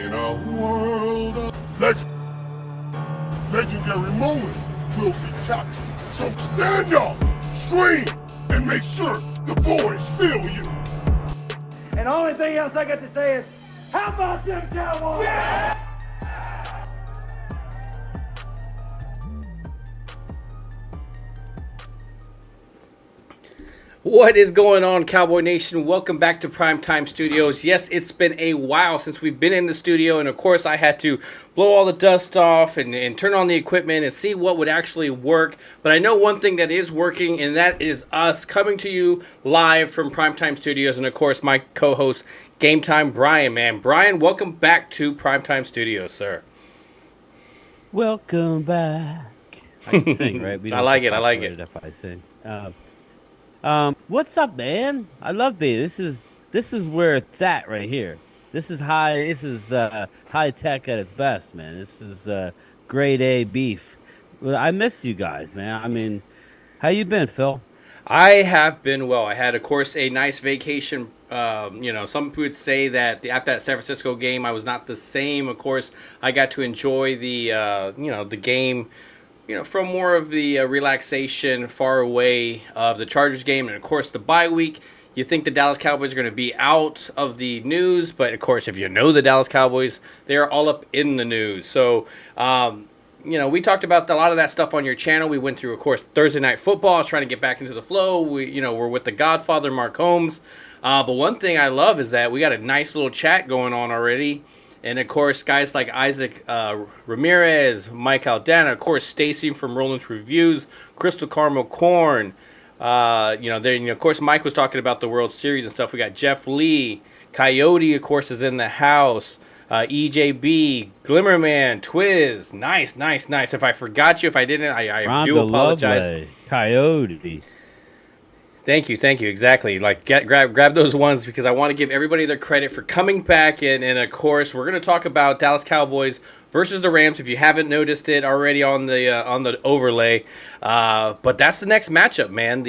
In a world of legendary moments will be captured. So stand up, scream, and make sure the boys feel you. And the only thing else I got to say is, how about them Cowboys? Yeah! What is going on, Cowboy Nation? Welcome back to Primetime Studios. Yes, it's been a while since we've been in the studio, and of course I had to blow all the dust off and turn on the equipment and see what would actually work. But I know one thing that is working, and that is us coming to you live from Primetime Studios, and of course my co-host, Gametime Bryan, man. Bryan, welcome back to Primetime Studios, sir. Welcome back. I can sing, right? I like it. I like it. If I sing. What's up, man? I love this. This is where it's at right here. This is high. This is high tech at its best, man. This is grade A beef. Well, I missed you guys, man. I mean, how you been, Phil? I have been well. I had, of course, a nice vacation. Some would say that after that San Francisco game, I was not the same. Of course, I got to enjoy the game. From more of the relaxation, far away of the Chargers game, and of course the bye week. You think the Dallas Cowboys are going to be out of the news, but of course, if you know the Dallas Cowboys, they are all up in the news. So, we talked about a lot of that stuff on your channel. We went through, of course, Thursday Night Football. I was trying to get back into the flow. We're with the Godfather, Mark Holmes. But one thing I love is that we got a nice little chat going on already. And, of course, guys like Isaac Ramirez, Mike Aldana, of course, Stacy from Roland's Reviews, Crystal Caramel Corn. Of course, Mike was talking about the World Series and stuff. We got Jeff Lee. Coyote, of course, is in the house. EJB, Glimmerman, Twiz. Nice. If I forgot you, if I didn't, I do apologize. Lovely. Coyote. Thank you, exactly. Like, grab those ones because I want to give everybody their credit for coming back. And of course, we're going to talk about Dallas Cowboys versus the Rams. If you haven't noticed it already on the overlay, but that's the next matchup, man.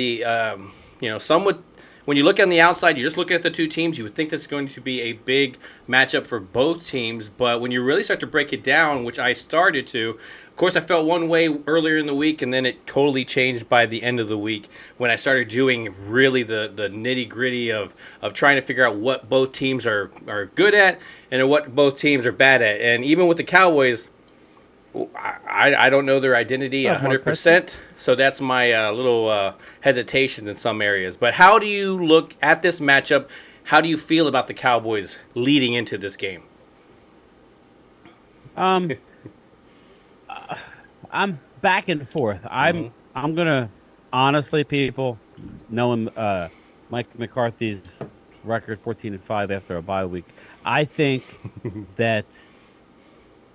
When you look on the outside, you're just looking at the two teams. You would think that's going to be a big matchup for both teams, but when you really start to break it down, which I started to. Of course, I felt one way earlier in the week, and then it totally changed by the end of the week when I started doing really the nitty-gritty of trying to figure out what both teams are good at and what both teams are bad at. And even with the Cowboys, I don't know their identity 100%, so that's my little hesitation in some areas. But how do you look at this matchup? How do you feel about the Cowboys leading into this game? I'm back and forth. I'm gonna honestly, people, knowing Mike McCarthy's record 14-5 after a bye week, I think that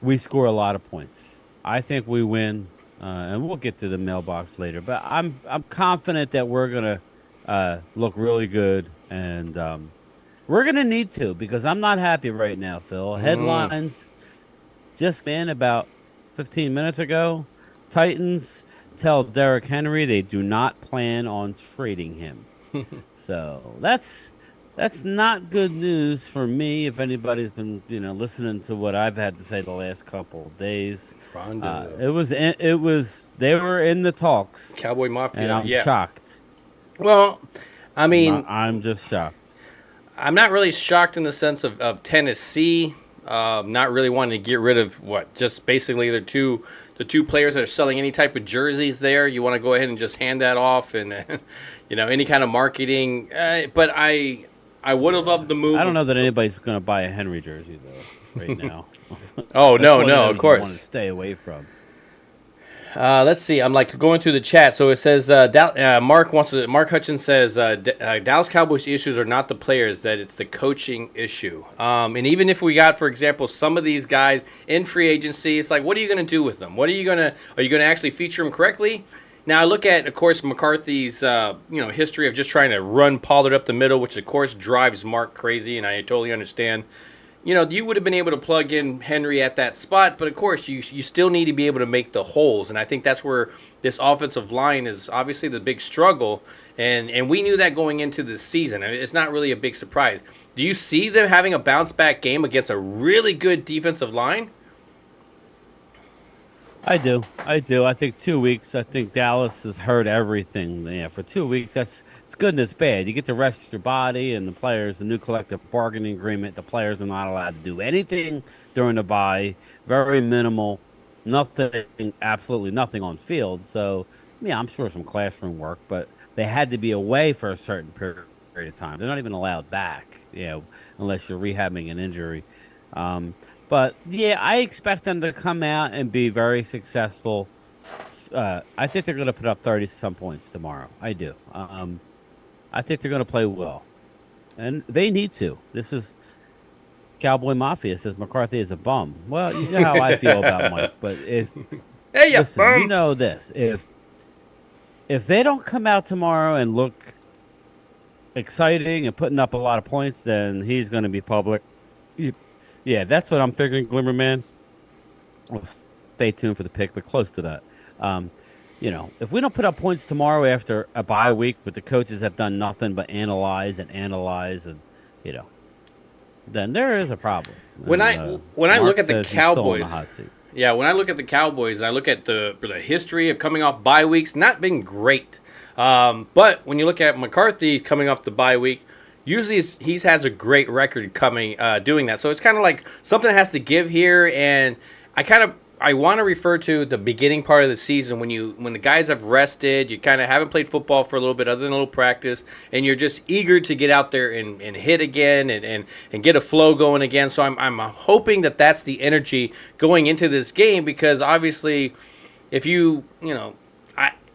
we score a lot of points. I think we win, and we'll get to the mailbox later. But I'm confident that we're gonna look really good, and we're gonna need to because I'm not happy right now, Phil. Headlines just been about 15 minutes ago. Titans tell Derrick Henry they do not plan on trading him. So that's not good news for me. If anybody's been listening to what I've had to say the last couple of days, it was they were in the talks. Cowboy Mafia, and I'm shocked. Well, I mean, I'm just shocked. I'm not really shocked in the sense of Tennessee. Not really wanting to get rid of just basically the two players that are selling any type of jerseys there. You want to go ahead and just hand that off and, any kind of marketing. But I would have loved the move. I don't know that anybody's going to buy a Henry jersey, though, right now. Oh, no, of course. I want to stay away from. Let's see. I'm going through the chat. So it says Mark Hutchins says Dallas Cowboys issues are not the players, that it's the coaching issue. And even if we got, for example, some of these guys in free agency, it's like, what are you going to do with them? Are you going to actually feature them correctly? Now I look at, of course, McCarthy's history of just trying to run Pollard up the middle, which of course drives Mark crazy, and I totally understand. you would have been able to plug in Henry at that spot, but of course you still need to be able to make the holes, and I think that's where this offensive line is obviously the big struggle, and we knew that going into the season. I mean, it's not really a big surprise. Do you see them having a bounce back game against a really good defensive line? I do. I think 2 weeks. I think Dallas has heard everything. Yeah, for 2 weeks, it's good and it's bad. You get to rest your body and the players. The new collective bargaining agreement. The players are not allowed to do anything during the bye. Very minimal. Nothing. Absolutely nothing on field. So yeah, I'm sure some classroom work, but they had to be away for a certain period of time. They're not even allowed back. Unless you're rehabbing an injury. But yeah, I expect them to come out and be very successful. I think they're going to put up 30-some points tomorrow. I do. I think they're going to play well, and they need to. This is Cowboy Mafia says McCarthy is a bum. Well, you know how I feel about Mike, but listen, bum. you know this. If they don't come out tomorrow and look exciting and putting up a lot of points, then he's going to be public. Yeah, that's what I'm thinking, Glimmerman. Well, stay tuned for the pick, but close to that. If we don't put up points tomorrow after a bye week, but the coaches have done nothing but analyze, and then there is a problem. When I look at the Cowboys, yeah, when I look at the Cowboys, I look at the history of coming off bye weeks, not being great. But when you look at McCarthy coming off the bye week, usually he has a great record coming doing that. So it's kind of like something has to give here, and I want to refer to the beginning part of the season when the guys have rested, you kind of haven't played football for a little bit other than a little practice, and you're just eager to get out there and hit again and get a flow going again. So I'm hoping that that's the energy going into this game, because obviously if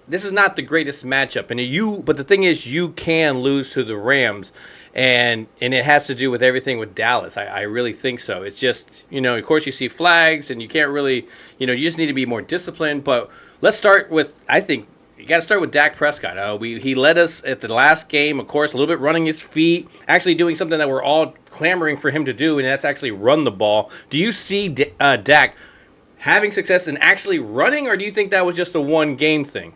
this is not the greatest matchup, but the thing is, you can lose to the Rams, and it has to do with everything with Dallas. I really think so. It's just, of course you see flags, and you can't really, you just need to be more disciplined. But let's start with, I think you got to start with Dak Prescott. He led us at the last game, of course, a little bit running his feet, actually doing something that we're all clamoring for him to do, and that's actually run the ball. Do you see Dak having success in actually running, or do you think that was just a one-game thing?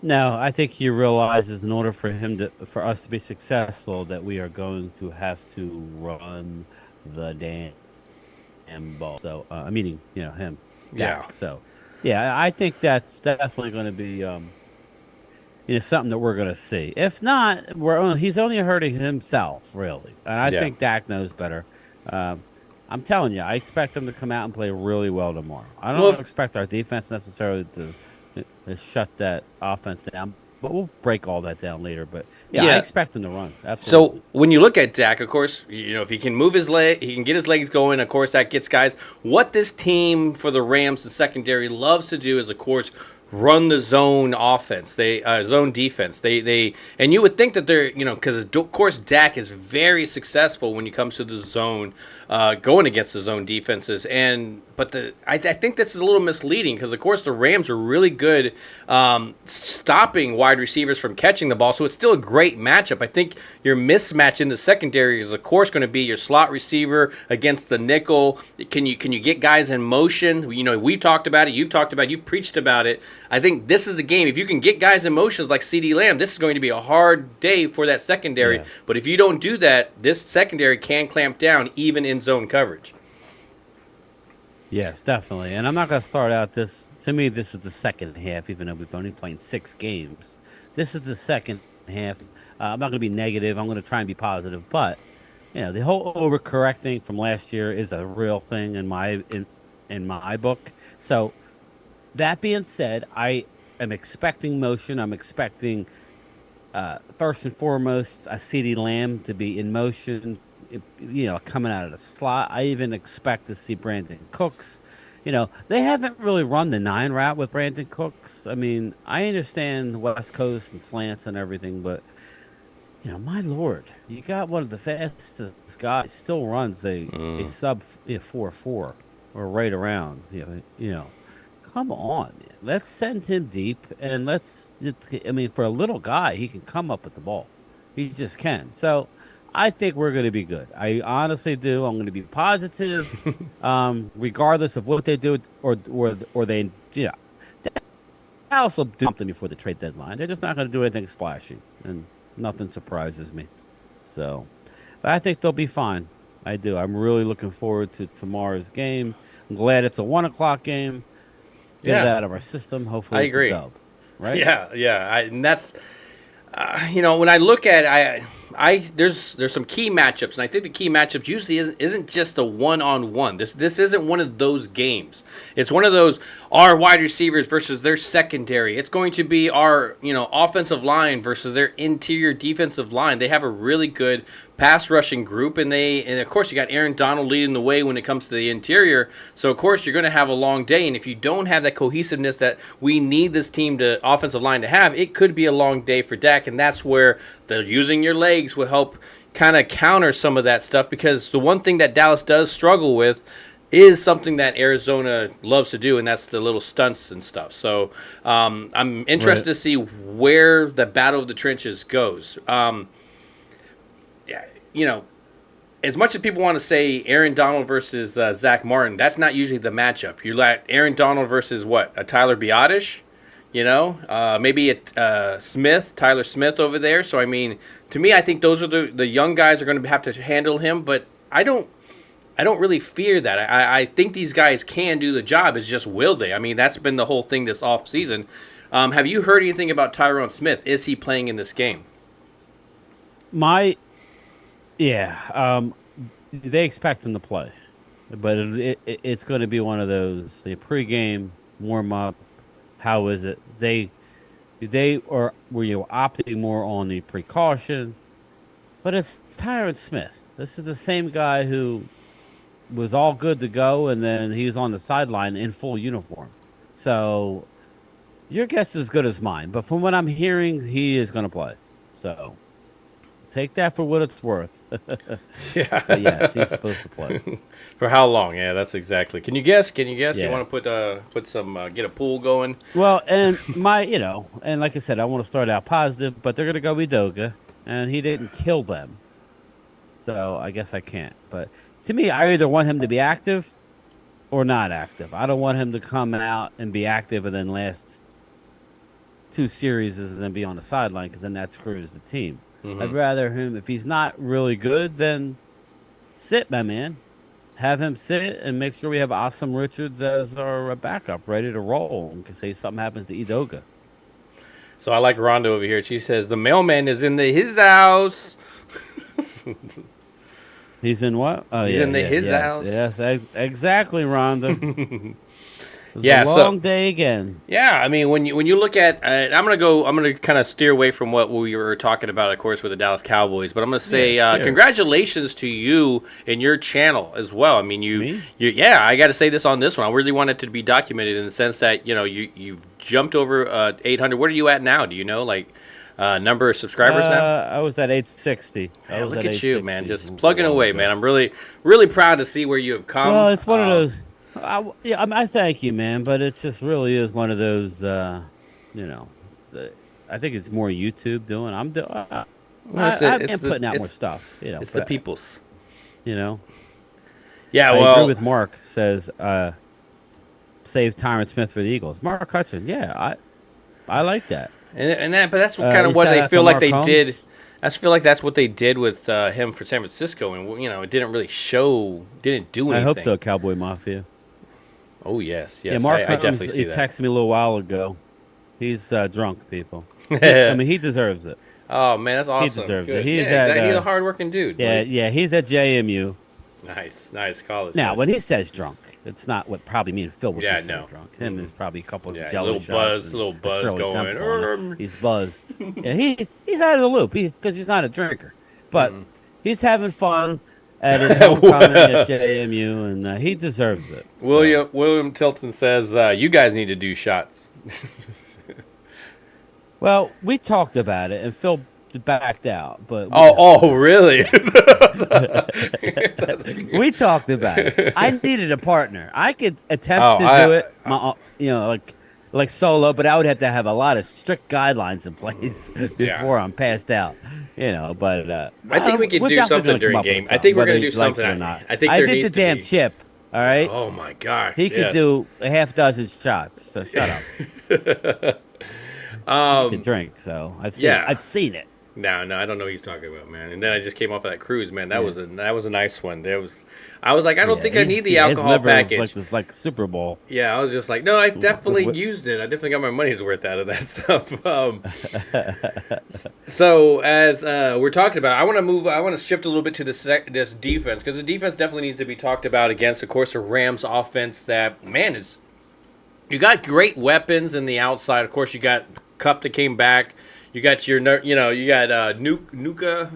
No, I think he realizes in order for us to be successful that we are going to have to run the damn ball. So, meaning, him. Yeah. So, yeah, I think that's definitely going to be, something that we're going to see. If not, he's only hurting himself, really. And I think Dak knows better. I'm telling you, I expect him to come out and play really well tomorrow. I don't expect our defense necessarily to shut that offense down, but we'll break all that down later. But I expect him to run. Absolutely. So when you look at Dak, of course, if he can move his leg, he can get his legs going. Of course, that gets guys. What this team for the Rams, the secondary, loves to do is, of course, run the zone offense. Zone defense. They and you would think that they're because of course Dak is very successful when it comes to the zone, going against the zone defenses. But I think that's a little misleading, because of course the Rams are really good stopping wide receivers from catching the ball. So it's still a great matchup. I think your mismatch in the secondary is of course going to be your slot receiver against the nickel. Can you get guys in motion? We've talked about it. You've talked about it. You preached about it. I think this is the game. If you can get guys in motions like CeeDee Lamb, this is going to be a hard day for that secondary. Yeah. But if you don't do that, this secondary can clamp down even in zone coverage. Yes, definitely. And I'm not going to start out this. To me, this is the second half, even though we've only played 6 games. This is the second half. I'm not going to be negative. I'm going to try and be positive. But, the whole overcorrecting from last year is a real thing in my book. So, that being said, I am expecting motion. I'm expecting, first and foremost, a CeeDee Lamb to be in motion, coming out of the slot. I even expect to see Brandon Cooks. They haven't really run the 9 route with Brandon Cooks. I mean, I understand West Coast and slants and everything, but, my Lord, you got one of the fastest guys, still runs a sub 4.4 or right around, Come on, man. Let's send him deep, and for a little guy, he can come up with the ball. He just can. So, I think we're going to be good. I honestly do. I'm going to be positive, regardless of what they do or they, they also do something before the trade deadline. They're just not going to do anything splashy, and nothing surprises me. So, but I think they'll be fine. I do. I'm really looking forward to tomorrow's game. I'm glad it's a 1:00 game. Get it out of our system. Hopefully, it's a dub. Right? Yeah. And that's, when I look at there's some key matchups, and I think the key matchups usually isn't just a one-on-one. This isn't one of those games. It's one of those our wide receivers versus their secondary. It's going to be our offensive line versus their interior defensive line. They have a really good pass rushing group, and of course you got Aaron Donald leading the way when it comes to the interior. So of course you're going to have a long day, and if you don't have that cohesiveness that we need this offensive line to have, it could be a long day for Dak, and that's where the using your legs will help kind of counter some of that stuff, because the one thing that Dallas does struggle with is something that Arizona loves to do, and that's the little stunts and stuff. So I'm interested to see where the battle of the trenches goes. As much as people want to say Aaron Donald versus Zach Martin, that's not usually the matchup. You like Aaron Donald versus what? A Tyler Biadasz? Maybe Tyler Smith over there. So, I mean, to me, I think those are the young guys are going to have to handle him, but I don't really fear that. I think these guys can do the job. It's just, will they? I mean, that's been the whole thing this offseason. Have you heard anything about Tyron Smith? Is he playing in this game? They expect him to play, but it's going to be one of those pregame warm up. How is it? Were you opting more on the precaution? But it's Tyron Smith. This is the same guy who was all good to go, and then he was on the sideline in full uniform. So your guess is as good as mine. But from what I'm hearing, he is going to play. So take that for what it's worth. Yeah. But yes, he's supposed to play. For how long? Yeah, that's exactly. Can you guess? Yeah. You want to put some get a pool going? Well, and and like I said, I want to start out positive, but they're going to go Udoka, and he didn't kill them. So I guess I can't. But to me, I either want him to be active or not active. I don't want him to come out and be active and then last 2 series and then be on the sideline, because then that screws the team. Mm-hmm. I'd rather him, if he's not really good, then sit, my man. Have him sit and make sure we have Awesome Richards as our backup, ready to roll in case something happens to Udoka. So I like Rhonda over here. She says the mailman is in his house. He's in what? Oh, He's in his house. Yes, exactly, Rhonda. Yeah, a long day again. Yeah, I mean, when you look at, I'm gonna kind of steer away from what we were talking about, of course, with the Dallas Cowboys. But I'm gonna say congratulations to you and your channel as well. I mean, I got to say this on this one. I really want it to be documented in the sense that you've jumped over 800. What are you at now? Do you know, number of subscribers now? I was at 860. Look at you, man, just plugging away, man. I'm really, really proud to see where you have come. Well, it's one of those. I thank you, man, but it just really is one of those. I think it's more YouTube doing. I'm putting out more stuff. It's the people's. Yeah, well, I agree with Mark. Says save Tyron Smith for the Eagles. Mark Hutchin. Yeah, I like that. But that's kind of what they feel like they did. I feel like that's what they did with him for San Francisco, and it didn't really didn't do anything. I hope so, Cowboy Mafia. Oh yes. Yeah, Mark I definitely see that. He texted me a little while ago. He's drunk, people. I mean, he deserves it. Oh man, that's awesome. He deserves it. He's a hardworking dude. Yeah. He's at JMU. Nice college. Now, when he says drunk, it's not what probably me and Phil would consider drunk. Him there's probably a couple of jelly shots. Little buzz going. He's buzzed. Yeah, he's out of the loop because he's not a drinker, but he's having fun at his homecoming at JMU, and he deserves it. So. William Tilton says you guys need to do shots. Well, we talked about it, and Phil backed out. But really? We talked about it. I needed a partner. I could attempt to do it. like solo, but I would have to have a lot of strict guidelines in place before I'm passed out. But I think we could we're do definitely something gonna come during up with game. I something, think we're whether gonna he do likes something. it or not. I think I there did the needs to damn be. chip. All right, Oh my gosh, he could yes. do a half dozen shots. So shut up. He could drink. So I've seen. Yeah. I've seen it. No, I don't know what he's talking about, man. And then I just came off of that cruise, man. That Yeah. was a nice one. I was like, I don't think I need the his alcohol liver package. was like Super Bowl. Yeah, I was just like, no, I definitely What- used it. I definitely got my money's worth out of that stuff. So as we're talking about, I want to shift a little bit to this defense, because the defense definitely needs to be talked about against, of course, the Rams offense. That man is, you got great weapons in the outside. Of course, you got Cup that came back. You got you got Nuka.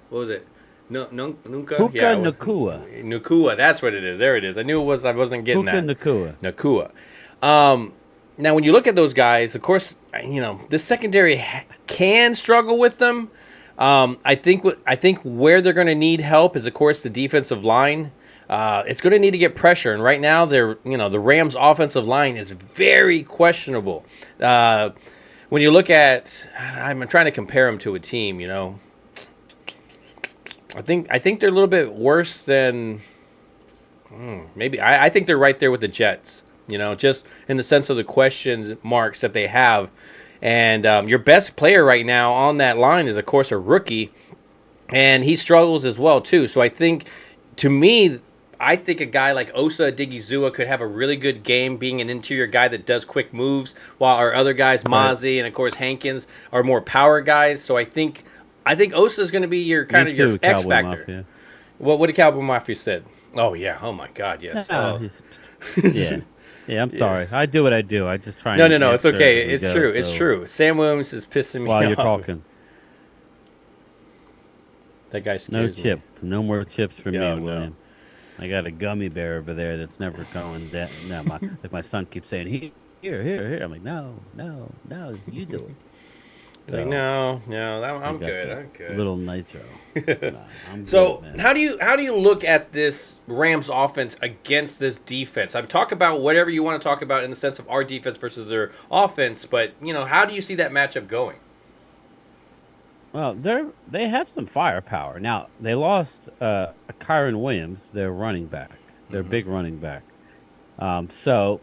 What was it? Nuka? Puka Nacua. Nakua, that's what it is. There it is. I knew it was. I wasn't getting Puka that. Nakua. Nakua. Now, when you look at those guys, of course, the secondary can struggle with them. I think where they're going to need help is, of course, the defensive line. It's going to need to get pressure, and right now, the Rams' offensive line is very questionable. When you look at, I'm trying to compare them to a team. I think they're a little bit worse than maybe. I think they're right there with the Jets. Just in the sense of the question marks that they have. And your best player right now on that line is, of course, a rookie, and he struggles as well too. So I think a guy like Osa Odigizua could have a really good game, being an interior guy that does quick moves, while our other guys, Mozzie and of course Hankins, are more power guys. So I think Osa is going to be your kind of your X Cowboy factor. Mafia. What did Cowboy Mafia said? Oh yeah. Oh my God. Yes. No, Oh. yeah. Yeah, I'm sorry. I do what I do. I just try. No. answer It's okay. as we It's go, true. It's so true. Sam Williams is pissing me While off. you're talking, That guy no scares me. chip, no more chips for Yeah, me, no. William. I got a gummy bear over there that's never going down. No, my son keeps saying, here. I'm like, no, you do it. Like, no, I'm got good. the I'm good. Little nitro. Nah, I'm So good, man. how do you look at this Rams offense against this defense? I talk about whatever you want to talk about in the sense of our defense versus their offense, but how do you see that matchup going? Well, they have some firepower. Now, they lost Kyron Williams, their running back, their big running back. So,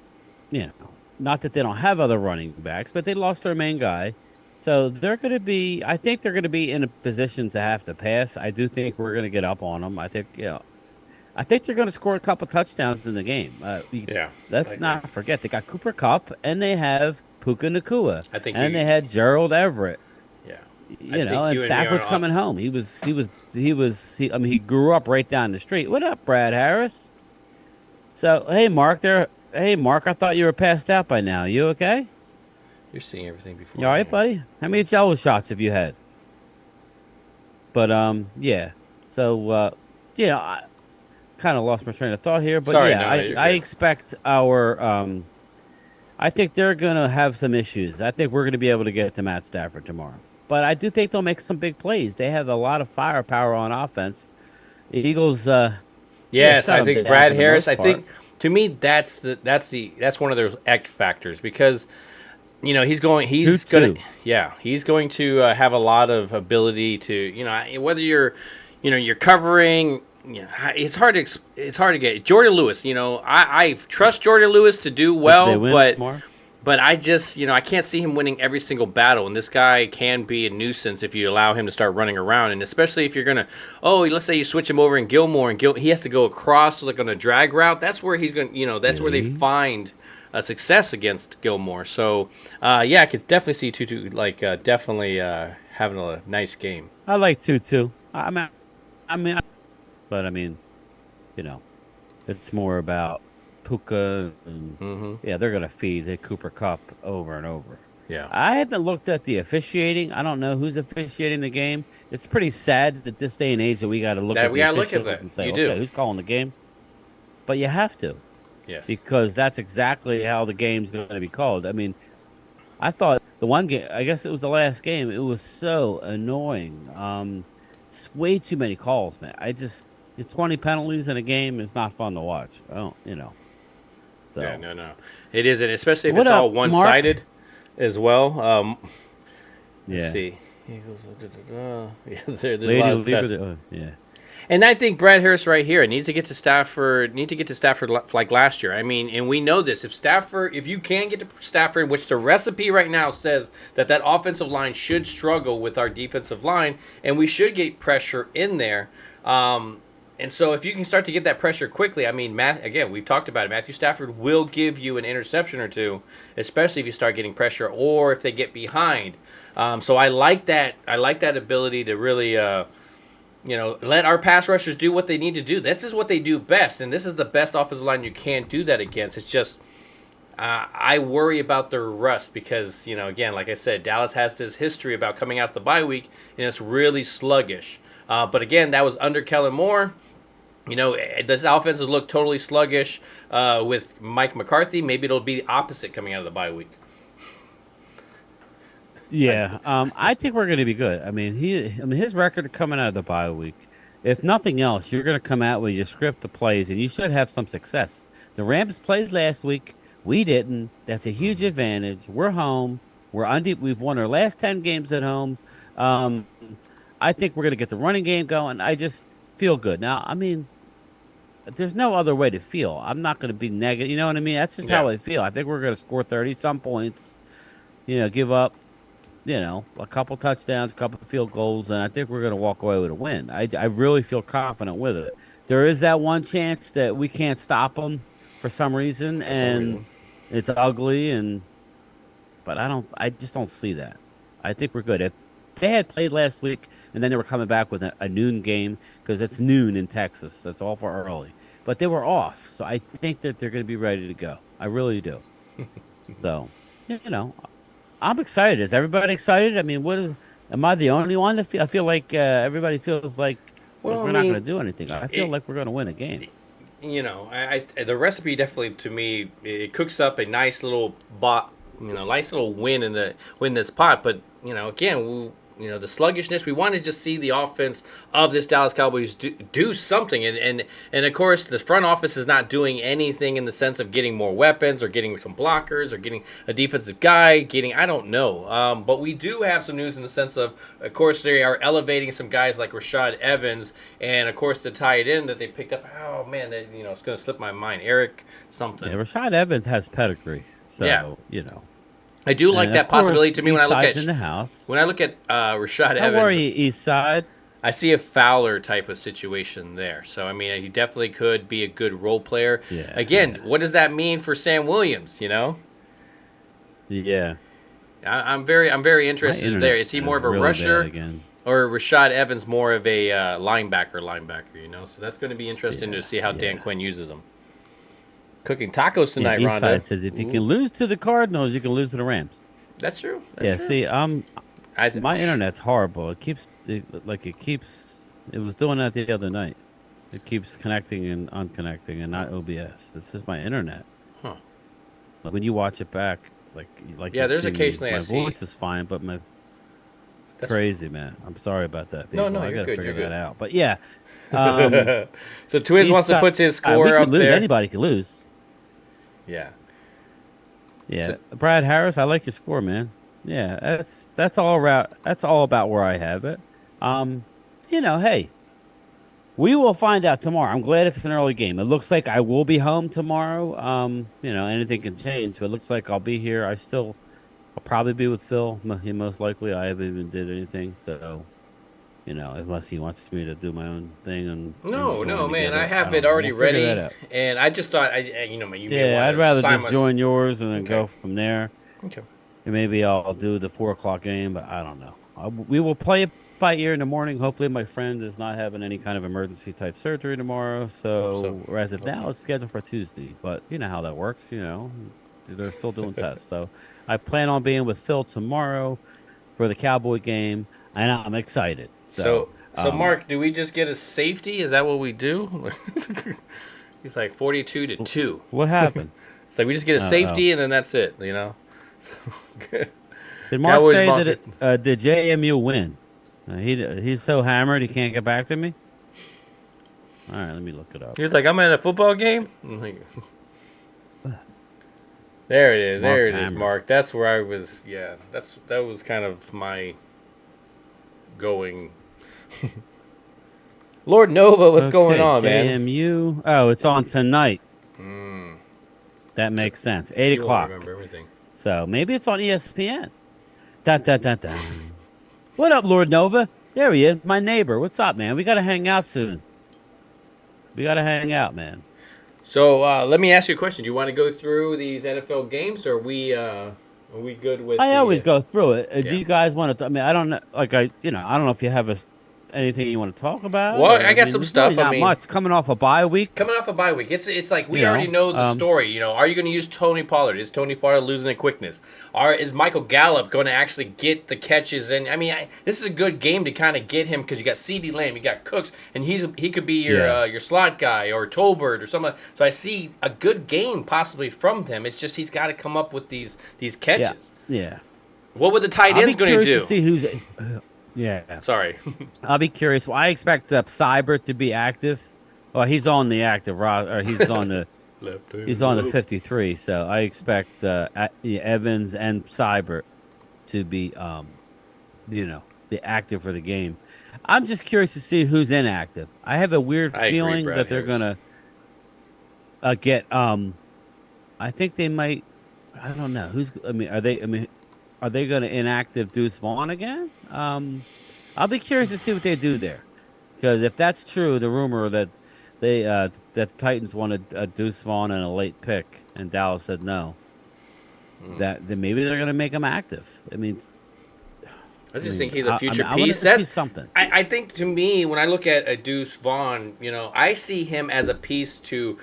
not that they don't have other running backs, but they lost their main guy. So they're going to be, I think they're going to be in a position to have to pass. I do think we're going to get up on them. I think they're going to score a couple touchdowns in the game. Let's not forget, they got Cooper Kupp and they have Puka Nacua. They had Gerald Everett. Yeah. And Stafford's coming home. He grew up right down the street. What up, Brad Harris? So, hey, Mark, I thought you were passed out by now. You okay? You're seeing everything before. You all right, buddy? How many jello shots have you had? But, yeah. So, I kind of lost my train of thought here. But, Sorry, I expect our I think they're going to have some issues. I think we're going to be able to get to Matt Stafford tomorrow. But I do think they'll make some big plays. They have a lot of firepower on offense. The Eagles. Yes, shut I them think down Brad for the Harris. most I think part. to me that's one of those X factors, because he's going to have a lot of ability to whether you're covering. It's hard to get Jordan Lewis. I trust Jordan Lewis to do well, They win tomorrow? But I just, I can't see him winning every single battle. And this guy can be a nuisance if you allow him to start running around. And especially if you're going to, let's say you switch him over in Gilmore, and he has to go across like on a drag route. That's where he's going to, that's where they find success against Gilmore. So, I could definitely see Tutu, definitely having a nice game. I like Tutu. It's more about Puka and they're going to feed the Cooper Kupp over and over. Yeah. I haven't looked at the officiating. I don't know who's officiating the game. It's pretty sad that this day and age that we got to look at the officials and say, okay, who's calling the game? But you have to. Yes. Because that's exactly how the game's going to be called. I mean, I thought the one game, I guess it was the last game, it was so annoying. It's way too many calls, man. 20 penalties in a game is not fun to watch. So Yeah, no. It isn't, especially if What it's all up, one-sided as well. Let's yeah. see. Eagles, yeah, there's a Lady lot of Libra, stress. yeah. And I think Brad Harris right here needs to get to Stafford. Like last year. I mean, and we know this. If you can get to Stafford, which the recipe right now says that offensive line should struggle with our defensive line, and we should get pressure in there. And so if you can start to get that pressure quickly, I mean, again, we've talked about it. Matthew Stafford will give you an interception or two, especially if you start getting pressure or if they get behind. So I like that. I like that ability to really. Let our pass rushers do what they need to do. This is what they do best, and this is the best offensive line you can do that against. It's just I worry about their rust because, again, like I said, Dallas has this history about coming out of the bye week, and it's really sluggish. But again, that was under Kellen Moore. This offense has looked totally sluggish with Mike McCarthy. Maybe it'll be the opposite coming out of the bye week. Yeah, I think we're going to be good. I mean, his record coming out of the bye week. If nothing else, you're going to come out with your script of plays, and you should have some success. The Rams played last week. We didn't. That's a huge advantage. We're home. We've won our last 10 games at home. I think we're going to get the running game going. I just feel good. Now, I mean, there's no other way to feel. I'm not going to be negative. You know what I mean? That's just how I feel. I think we're going to score 30-some points, give up. A couple touchdowns, a couple field goals, and I think we're going to walk away with a win. I really feel confident with it. There is that one chance that we can't stop them for some reason, it's ugly, but I just don't see that. I think we're good. If they had played last week and then they were coming back with a noon game, because it's noon in Texas, that's all for early. But they were off, so I think that they're going to be ready to go. I really do. So, I'm excited. Is everybody excited? I mean, am I the only one that I feel like everybody feels like we're not going to do anything. I feel like we're going to win a game. The recipe definitely, to me, it cooks up a nice little nice little win in this pot. But again, the sluggishness. We want to just see the offense of this Dallas Cowboys do something. And of course, the front office is not doing anything in the sense of getting more weapons or getting some blockers or getting a defensive guy, I don't know. But we do have some news in the sense of course, they are elevating some guys like Rashad Evans. And, of course, to tie it in that they picked up, oh, man, it's going to slip my mind. Eric something. Yeah, Rashad Evans has pedigree. So, I do like that possibility to me when I look at in the house. When I look at Rashad Evans. Don't worry, East Side. I see a Fowler type of situation there. So I mean, he definitely could be a good role player. Yeah. Again, what does that mean for Sam Williams? Yeah. I'm very interested there. Is he more of a rusher, or Rashad Evans more of a linebacker? So that's going to be interesting to see how Dan Quinn uses him. Cooking tacos tonight, East Rhonda. Side says if you can lose to the Cardinals, you can lose to the Rams. That's true. See, my internet's horrible. It was doing that the other night. It keeps connecting and unconnecting and not OBS. This is my internet. Huh. Like when you watch it back, there's occasionally my voice is fine, but it's crazy, man. I'm sorry about that. People. No, I you're gotta good. figure that out. But yeah. So Twiz wants to put his score up there. Anybody can lose. Yeah. So, Brad Harris, I like your score, man. Yeah, that's all about where I have it. Hey, we will find out tomorrow. I'm glad it's an early game. It looks like I will be home tomorrow. Anything can change, but it looks like I'll be here. I'll probably be with Phil. Most likely, I haven't even did anything, so. Unless he wants me to do my own thing. No, man. I have it already ready. And I just thought, I'd rather just join yours and then go from there. Okay. And maybe I'll do the 4:00 game, but I don't know. We will play it by ear in the morning. Hopefully my friend is not having any kind of emergency type surgery tomorrow. So whereas of now, it's scheduled for Tuesday. But you know how that works, They're still doing tests. So I plan on being with Phil tomorrow for the Cowboy game, and I'm excited. So Mark, do we just get a safety? Is that what we do? He's like 42-2. What happened? It's like we just get a safety and then that's it, Did Mark Cowboys say that did JMU win? He's so hammered he can't get back to me? All right, let me look it up. He's like, I'm at a football game? I'm like, There it is. Mark's There it is, hammer. Mark. That's where I was. Yeah, that was kind of my going. Lord Nova, what's going on, man? JMU. Oh, it's on tonight. That makes sense. 8 You won't o'clock. remember everything. So maybe it's on ESPN. Dun, dun, dun, dun. What up, Lord Nova? There he is, my neighbor. What's up, man? We got to hang out soon. We got to hang out, man. So let me ask you a question. Do you want to go through these NFL games, or are we good with? I always go through it. Do Yeah. you guys want to? I mean, I don't know. I don't know if you have anything you want to talk about. Well, or, I got some there's stuff, Really I not mean- much coming off a bye week. Coming off a bye week, it's like we You already know the know, story. You know, are you going to use Tony Pollard? Is Tony Pollard losing in quickness? Is Michael Gallup going to actually get the catches? And I mean, this is a good game to kind of get him because you got CeeDee Lamb, you got Cooks, and he could be your slot guy or Tolbert or something. So I see a good game possibly from him. It's just he's got to come up with these catches. Yeah. What would the tight ends going to do? To see who's. Yeah. Sorry. I'll be curious. Well, I expect Cybert to be active. Well, he's on the active roster. He's on the he's on the 53. So I expect Evans and Cybert to be the active for the game. I'm just curious to see who's inactive. I have a weird feeling that they're gonna get. I think they might. I don't know who's. Are they going to inactive Deuce Vaughn again? I'll be curious to see what they do there, because if that's true, the rumor that that the Titans wanted Deuce Vaughn and a late pick, and Dallas said no, then maybe they're going to make him active. I mean, I just think he's a future I piece. want to see something. I think, to me, when I look at a Deuce Vaughn, I see him as a piece to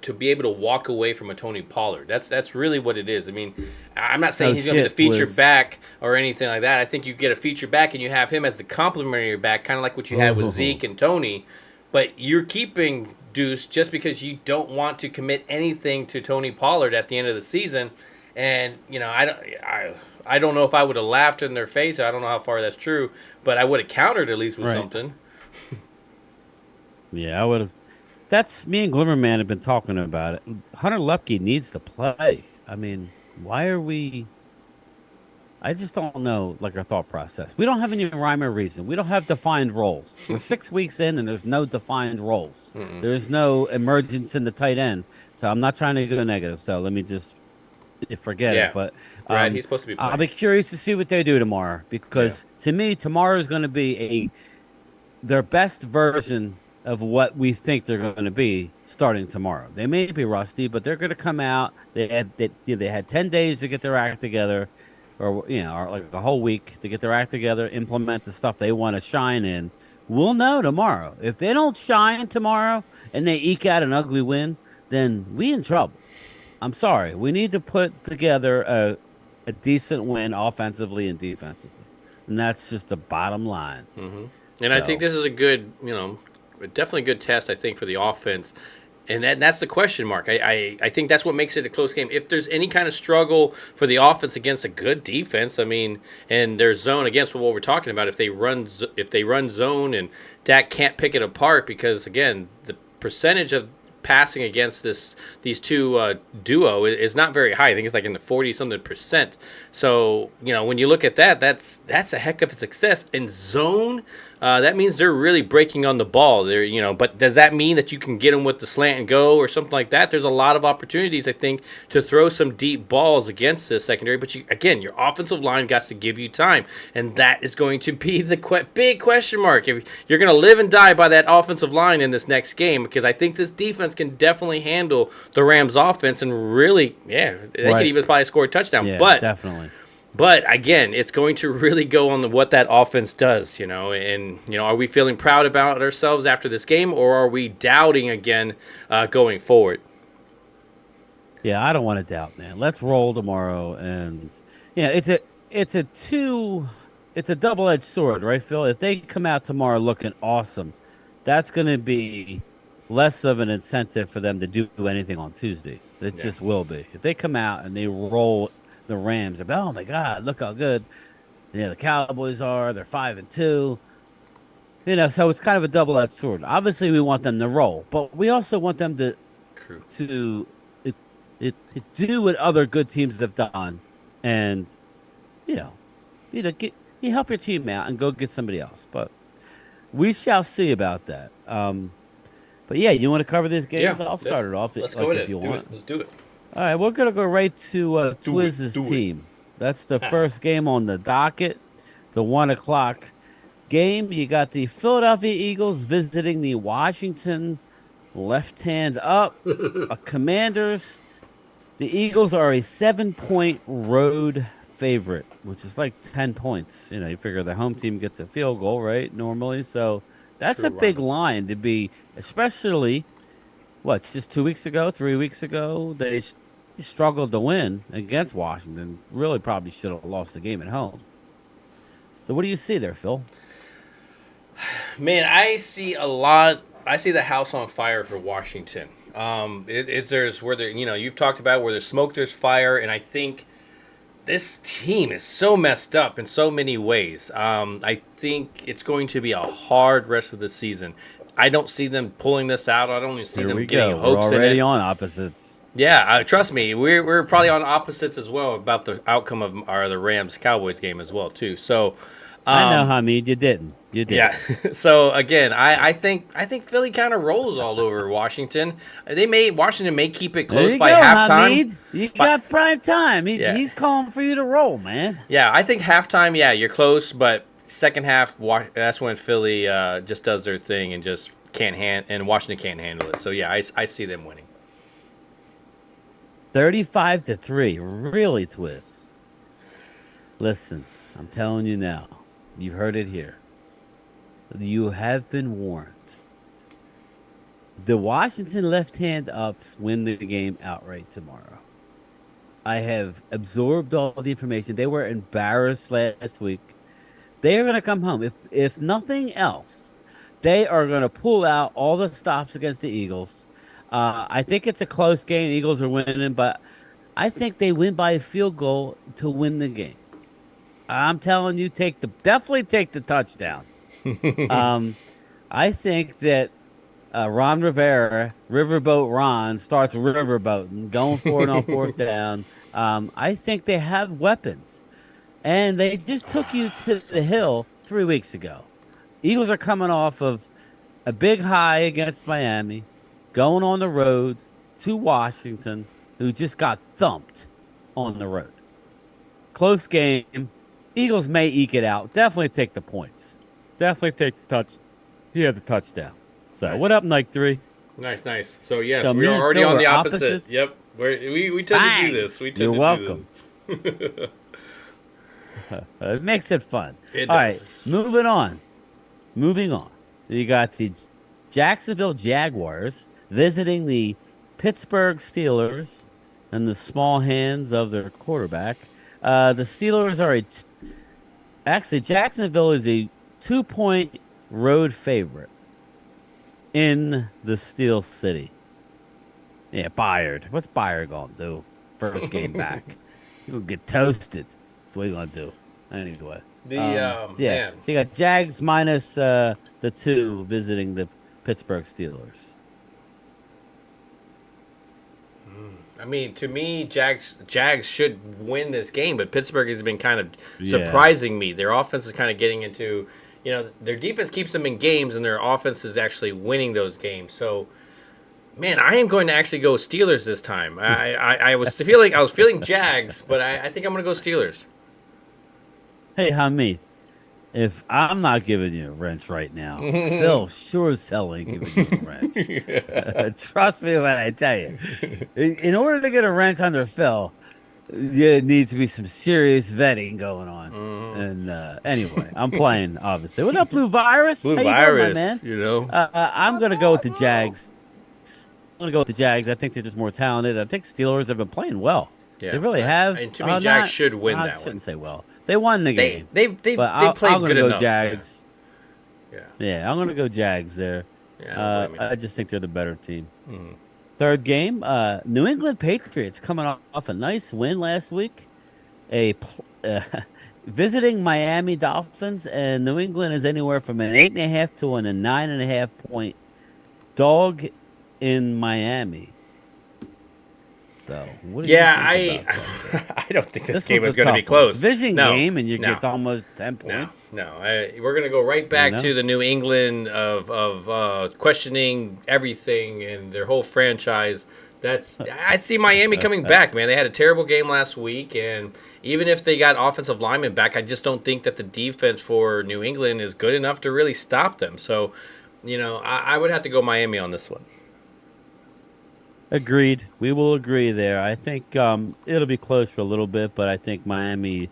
to be able to walk away from a Tony Pollard. That's really what it is. I mean, I'm not saying he's going to be the feature back or anything like that. I think you get a feature back and you have him as the complementary back, kind of like what you had with Zeke and Tony. But you're keeping Deuce just because you don't want to commit anything to Tony Pollard at the end of the season. And I don't know if I would have laughed in their face. I don't know how far that's true, but I would have countered at least with something. Yeah, I would have. That's me and Glimmerman have been talking about it. Hunter Lupke needs to play. I mean, why are we? I just don't know, like, our thought process. We don't have any rhyme or reason. We don't have defined roles. We're 6 weeks in, and there's no defined roles. There's no emergence in the tight end. So I'm not trying to go negative. So let me just forget it. But right, he's supposed to be playing. I'll be curious to see what they do tomorrow, because to me, tomorrow is going to be their best version of what we think they're going to be starting tomorrow. They may be rusty, but they're going to come out. They had 10 days to get their act together, or like a whole week to get their act together, implement the stuff they want to shine in. We'll know tomorrow. If they don't shine tomorrow and they eke out an ugly win, then we in trouble. I'm sorry. We need to put together a decent win offensively and defensively, and that's just the bottom line. And I think this is a good, definitely a good test, I think, for the offense. And that's the question mark. I think that's what makes it a close game. If there's any kind of struggle for the offense against a good defense, I mean, and their zone against what we're talking about, if they run zone and Dak can't pick it apart, because, again, the percentage of passing against these two duo is not very high. I think it's like in the 40-something%. So, when you look at that, that's a heck of a success. In zone, that means they're really breaking on the ball. But does that mean that you can get them with the slant and go or something like that? There's a lot of opportunities, I think, to throw some deep balls against this secondary. But your offensive line got to give you time, and that is going to be the big question mark. If you're going to live and die by that offensive line in this next game, because I think this defense can definitely handle the Rams' offense, and really, they could even probably score a touchdown. Yeah, but definitely. But again, it's going to really go on what that offense does, and are we feeling proud about ourselves after this game, or are we doubting again going forward? Yeah, I don't want to doubt, man. Let's roll tomorrow, and it's a double-edged sword, right, Phil? If they come out tomorrow looking awesome, that's going to be less of an incentive for them to do anything on Tuesday. It just will be. If they come out and they roll the Rams, oh my God, look how good the Cowboys are. They're 5-2. So it's kind of a double-edged sword. Obviously, we want them to roll, but we also want them to do what other good teams have done, and you help your team out and go get somebody else. But we shall see about that. But yeah, you want to cover these games? Yeah, I'll start it off. Let's like, go with if it. you want. Let's do it. All right, we're gonna go right to Twizz's team. That's the first game on the docket, the 1:00 game. You got the Philadelphia Eagles visiting the Washington left hand up Commanders. The Eagles are a 7-point road favorite, which is like 10 points. You figure the home team gets a field goal, right? Normally. So that's True, a big line to be, especially just 2 weeks ago, 3 weeks ago, they struggled to win against Washington. Really probably should have lost the game at home. So what do you see there, Phil? Man, I see a lot. I see the house on fire for Washington. There's where there, you've talked about where there's smoke, there's fire, and I think this team is so messed up in so many ways. I think it's going to be a hard rest of the season. I don't see them pulling this out. I don't even see them getting hopes in it. We're already on opposites. Yeah, trust me, we're probably on opposites as well about the outcome of the Rams Cowboys game as well too. So I know, Hamid, you didn't. You did. Yeah. So again, I think Philly kind of rolls all over Washington. Washington may keep it close by halftime. Hamid. You got prime time. He's calling for you to roll, man. Yeah, I think halftime. Yeah, you're close, but second half, that's when Philly just does their thing and just and Washington can't handle it. So yeah, I see them winning. 35-3, really, Twist. Listen, I'm telling you now. You heard it here. You have been warned. The Washington left-hand ups win the game outright tomorrow. I have absorbed all the information. They were embarrassed last week. They are going to come home. If nothing else, they are going to pull out all the stops against the Eagles. I think it's a close game. Eagles are winning, but I think they win by a field goal to win the game. I'm telling you, definitely take the touchdown. I think that Ron Rivera, Riverboat Ron, starts riverboating, going for it on fourth down. I think they have weapons. And they just took you to the hill 3 weeks ago. Eagles are coming off of a big high against Miami, going on the road to Washington, who just got thumped on the road. Close game. Eagles may eke it out. Definitely take the points. Definitely take the touch. He had the touchdown. So nice. What up, Mike 3? Nice. So yes, we're already on the opposite. Yep. We tend to do this. You're welcome. It makes it fun. It All does. right, moving on. You got the Jacksonville Jaguars visiting the Pittsburgh Steelers and the small hands of their quarterback. The Steelers are actually Jacksonville is a 2-point road favorite in the Steel City. Yeah, Bayard. What's Bayard gonna do? First game back, he'll get toasted. That's what he's gonna do. Anyway, man. So you got Jags minus the 2 visiting the Pittsburgh Steelers. I mean, to me, Jags should win this game, but Pittsburgh has been kind of surprising me. Their offense is kind of getting into, their defense keeps them in games, and their offense is actually winning those games. So, man, I am going to actually go Steelers this time. I was feeling Jags, but I think I'm going to go Steelers. Hey, Hamid, if I'm not giving you a wrench right now, Phil sure as hell ain't giving you a wrench. Trust me when I tell you. In order to get a wrench under Phil, there needs to be some serious vetting going on. And anyway, I'm playing, obviously. What up, Blue Virus? Blue How Virus, you doing, my man? I'm going to go with the Jags. I think they're just more talented. I think Steelers have been playing well. Yeah, they really have. And to me, Jags should win that one. I shouldn't say well. They won the game. They've played good enough. Jags. Yeah, I'm going to go Jags there. Yeah, I just think they're the better team. Third game, New England Patriots coming off a nice win last week. Visiting Miami Dolphins, and New England is anywhere from an 8.5 to a 9.5 point dog in Miami. So, what do you Yeah, think about that? I don't think this game was is a going to tough be one. close. Division No, game, and you no. get almost 10 No, points. no. We're going to go right back to the New England of questioning everything and their whole franchise. I'd see Miami coming back, man. They had a terrible game last week, and even if they got offensive linemen back, I just don't think that the defense for New England is good enough to really stop them. So, I would have to go Miami on this one. Agreed. We will agree there. I think it'll be close for a little bit, but I think Miami,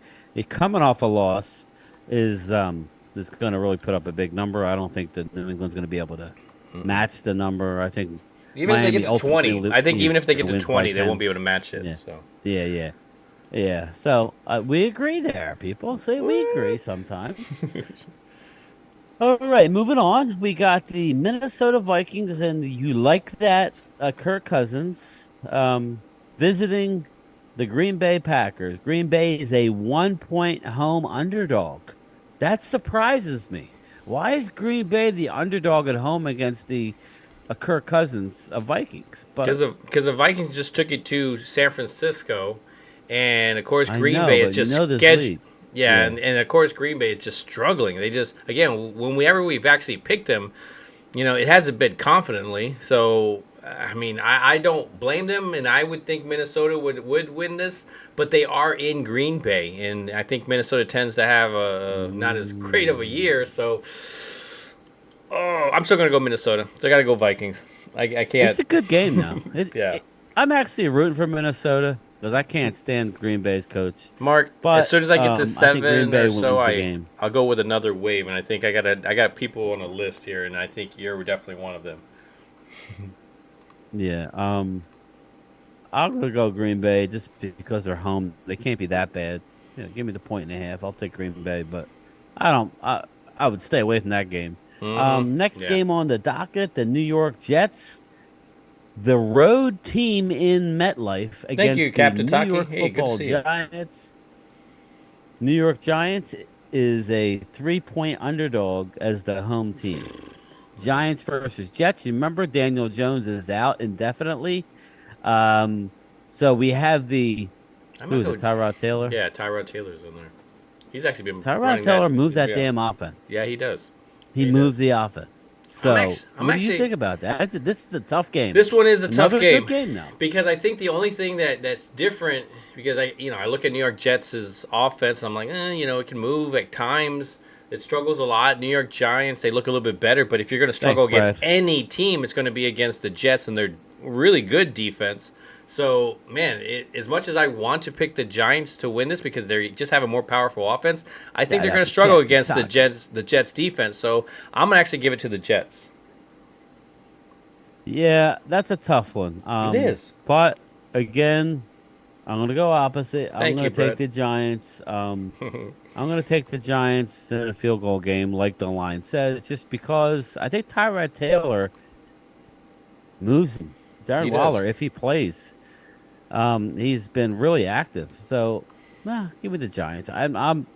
coming off a loss, is going to really put up a big number. I don't think that New England's going to be able to match the number. I think Even if they get to 20, ultimately I think even if they get to wins by 20, they 10. won't be able to match it. Yeah. So. Yeah. So we agree there, people. See, we agree sometimes. All right, moving on. We got the Minnesota Vikings, and you like that Kirk Cousins visiting the Green Bay Packers. Green Bay is a 1-point home underdog. That surprises me. Why is Green Bay the underdog at home against the Kirk Cousins of Vikings? Because the Vikings just took it to San Francisco, and of course Green Bay is just league. Yeah, and of course Green Bay is just struggling. They just whenever we've actually picked them, it hasn't been confidently. So I mean, I don't blame them, and I would think Minnesota would win this, but they are in Green Bay, and I think Minnesota tends to have not as great of a year. So, I'm still gonna go Minnesota. So I gotta go Vikings. I can't. It's a good game now. Yeah. I'm actually rooting for Minnesota because I can't stand Green Bay's coach. Mark, But, as soon as I get to I think Green 7 Bay or wins so, the game. I'll go with another wave, and I think I got people on a list here, and I think you're definitely one of them. Yeah. I'm gonna go Green Bay just because they're home. They can't be that bad. Give me the 1.5. I'll take Green Bay, but I don't. I would stay away from that game. Next game on the docket, the New York Jets, the road team in MetLife against you, Captain the Taki. New York Hey, good to Football see you. Giants. New York Giants is a 3-point underdog as the home team. Giants versus Jets. You remember Daniel Jones is out indefinitely. So we have who is it, Tyrod Taylor? Yeah, Tyrod Taylor's in there. He's actually been Tyrod Taylor moved that damn offense. Yeah, he does. He moved the offense. So what do you actually- think about that? This is a tough game. This one is a Another tough game. Good game now. Because I think the only thing that's different, because I look at New York Jets' offense and I'm like, it can move at times. It struggles a lot. New York Giants, they look a little bit better, but if you're going to struggle against any team, it's going to be against the Jets and their really good defense. So, man, as much as I want to pick the Giants to win this because they just have a more powerful offense, I think they're going to struggle against the Jets defense. So, I'm going to actually give it to the Jets. Yeah, that's a tough one. It is. But, again, I'm going to go opposite. I'm going to take Brett. the Giants. I'm going to take the Giants in a field goal game, like the line says, just because I think Tyrod Taylor moves him. Darren Waller, if he plays, he's been really active. So, give me the Giants. I'm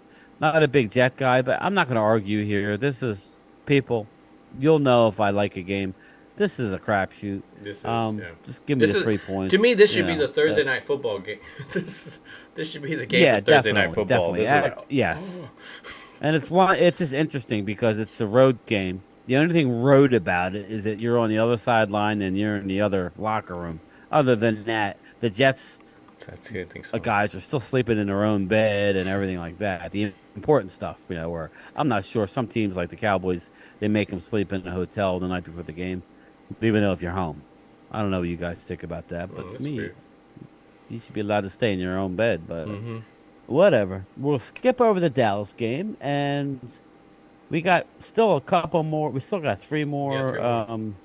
not a big Jet guy, but I'm not going to argue here. This is, people, you'll know if I like a game. This is a crapshoot. This is, Just give me the 3 points. To me, this should be the Thursday night football game. This should be the game for Thursday night football. Definitely. Yes. And it's just interesting because it's a road game. The only thing road about it is that you're on the other sideline and you're in the other locker room. Other than that, the Jets guys are still sleeping in their own bed and everything like that. The important stuff, where I'm not sure some teams like the Cowboys, they make them sleep in a hotel the night before the game, even though if you're home. I don't know what you guys think about that, but to me, you should be allowed to stay in your own bed. But whatever. We'll skip over the Dallas game and. We got still a couple more. We still got 3 more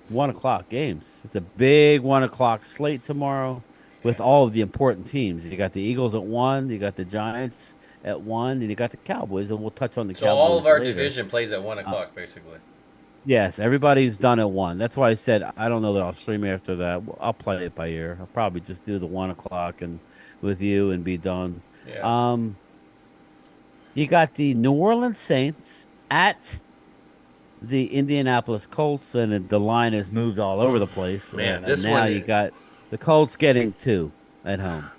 1 o'clock games. It's a big 1 o'clock slate tomorrow with all of the important teams. You got the Eagles at 1, you got the Giants at 1, and you got the Cowboys. And we'll touch on the Cowboys. So all of our later. division plays at 1 o'clock, basically. Yes, everybody's done at 1. That's why I said I don't know that I'll stream after that. I'll play it by ear. I'll probably just do the 1 o'clock and with you and be done. Yeah. You got the New Orleans Saints at the Indianapolis Colts, and the line has moved all over the place. Man, and now you got the Colts getting 2. at home.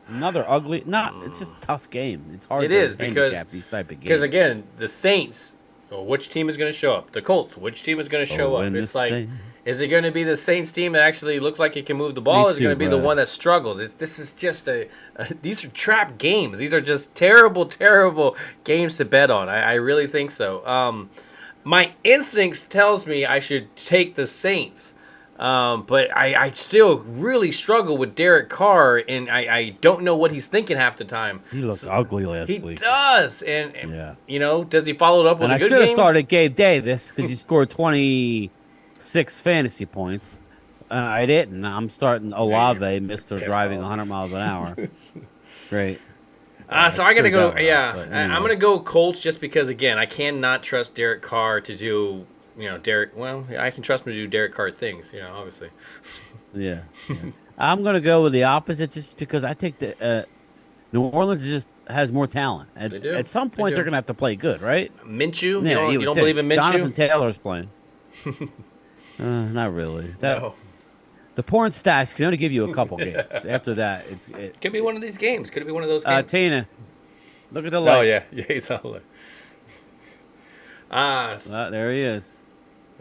Another ugly. It's just a tough game. It's hard. It is handicap these type of games. Because again, the Saints. Well, which team is going to show up? The Colts. Which team is going to show up? It's like, is it going to be the Saints team that actually looks like it can move the ball? Or is it going to be the one that struggles? This is just these are trap games. These are just terrible, terrible games to bet on. I really think so. My instincts tells me I should take the Saints. But I still really struggle with Derek Carr, and I don't know what he's thinking half the time. He looked ugly last week. He does, and does he follow it up with a good game? I should have started Gabe Davis because he scored 26 fantasy points. I didn't. I'm starting Olave, Mr. Driving 100 miles an hour. Great. So I got to go. Anyway. I'm going to go Colts just because, again, I cannot trust Derek Carr to do. Derek. Well, I can trust him to do Derek Carr things. Obviously. Yeah. I'm gonna go with the opposite, just because I think that New Orleans just has more talent. At some point, they're gonna have to play good, right? Minshew. You don't believe in Minshew? Jonathan Taylor's playing. Not really. No. The porn stats can only give you a couple games. After that, it could be one of these games. Could it be one of those games? Tina, look at the light. Oh yeah, he's on the there he is.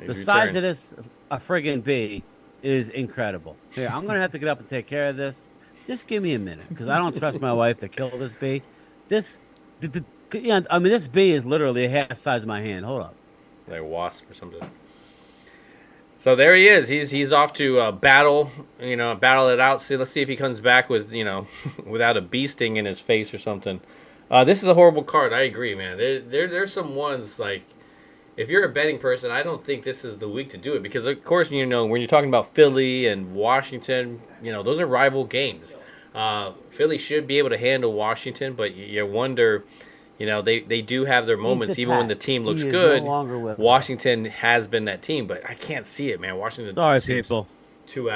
The size of this a friggin' bee is incredible. Here, I'm gonna have to get up and take care of this. Just give me a minute, because I don't trust my wife to kill this bee. This bee is literally a half size of my hand. Hold up. Like a wasp or something. So there he is. He's off to battle it out. Let's see if he comes back with without a bee sting in his face or something. This is a horrible card. I agree, man. There's some ones like. If you're a betting person, I don't think this is the week to do it because, of course, when you're talking about Philly and Washington, those are rival games. Philly should be able to handle Washington, but you wonder, they do have their moments. Even when the team looks good, Washington has been that team, but I can't see it, man. Washington. Sorry, people.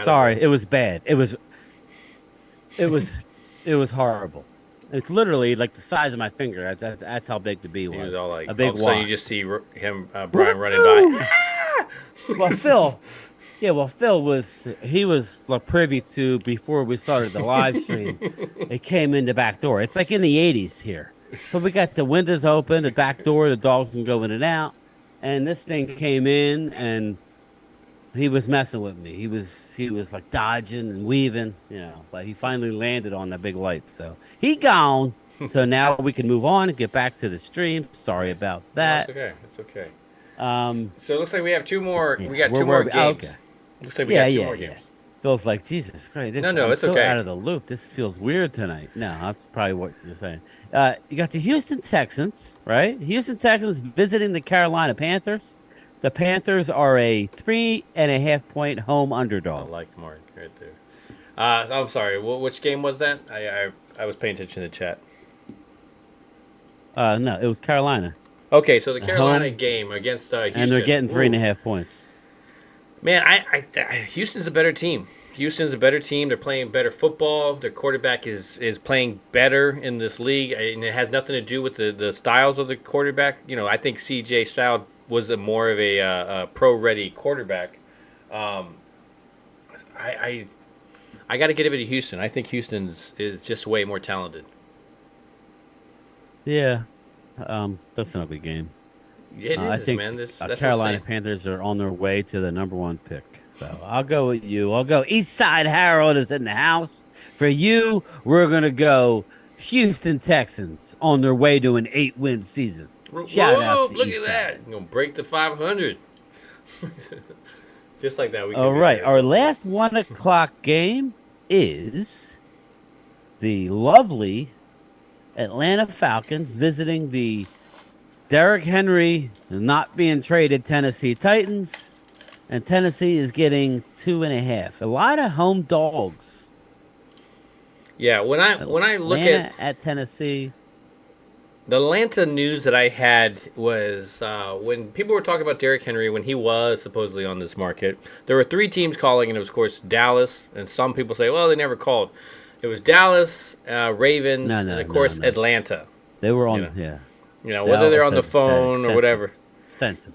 Sorry, it was bad. It was horrible. It's literally like the size of my finger. That's how big the bee was. He was all like, a big all of a sudden you just see Brian running by. Well, Phil was privy to before we started the live stream. It came in the back door. It's like in the 80s here. So we got the windows open, the back door, the dogs can go in and out. And this thing came in and he was messing with me. He was like dodging and weaving, but he finally landed on that big light. So he gone. So now we can move on and get back to the stream. Sorry about that. No, it's okay. So it looks like we have two more. Yeah, we got two more games. Okay. Looks like we got two more games. Feels like Jesus Christ. It's so okay. Out of the loop. This feels weird tonight. No, that's probably what you're saying. You got the Houston Texans, right? Houston Texans visiting the Carolina Panthers. The Panthers are a 3.5-point home underdog. I like Mark right there. I'm sorry. Which game was that? I was paying attention to the chat. No, it was Carolina. Okay, so the Carolina game against Houston. And they're getting 3.5 points. Man, Houston's a better team. Houston's a better team. They're playing better football. Their quarterback is playing better in this league, and it has nothing to do with the styles of the quarterback. I think C.J. Stroud was more of a pro-ready quarterback. I got to give it to Houston. I think Houston's is just way more talented. Yeah, that's an ugly game. It is, I think man. That's Carolina Panthers are on their way to the number one pick. So I'll go with you. I'll go Eastside Harold is in the house. For you, we're going to go Houston Texans on their way to an 8-win season. Shout out to look at that. You're going to break the 500. Just like that. All right. Our last 1 o'clock game is the lovely Atlanta Falcons visiting the Derrick Henry not being traded Tennessee Titans. And Tennessee is getting 2.5. A lot of home dogs. Yeah, when I look at Tennessee. The Atlanta news that I had was when people were talking about Derrick Henry when he was supposedly on this market. There were 3 teams calling, and it was, of course, Dallas. And some people say, well, they never called. It was Dallas, Ravens, and, of course, Atlanta. They were on, whether they're on the phone or whatever. Stenson.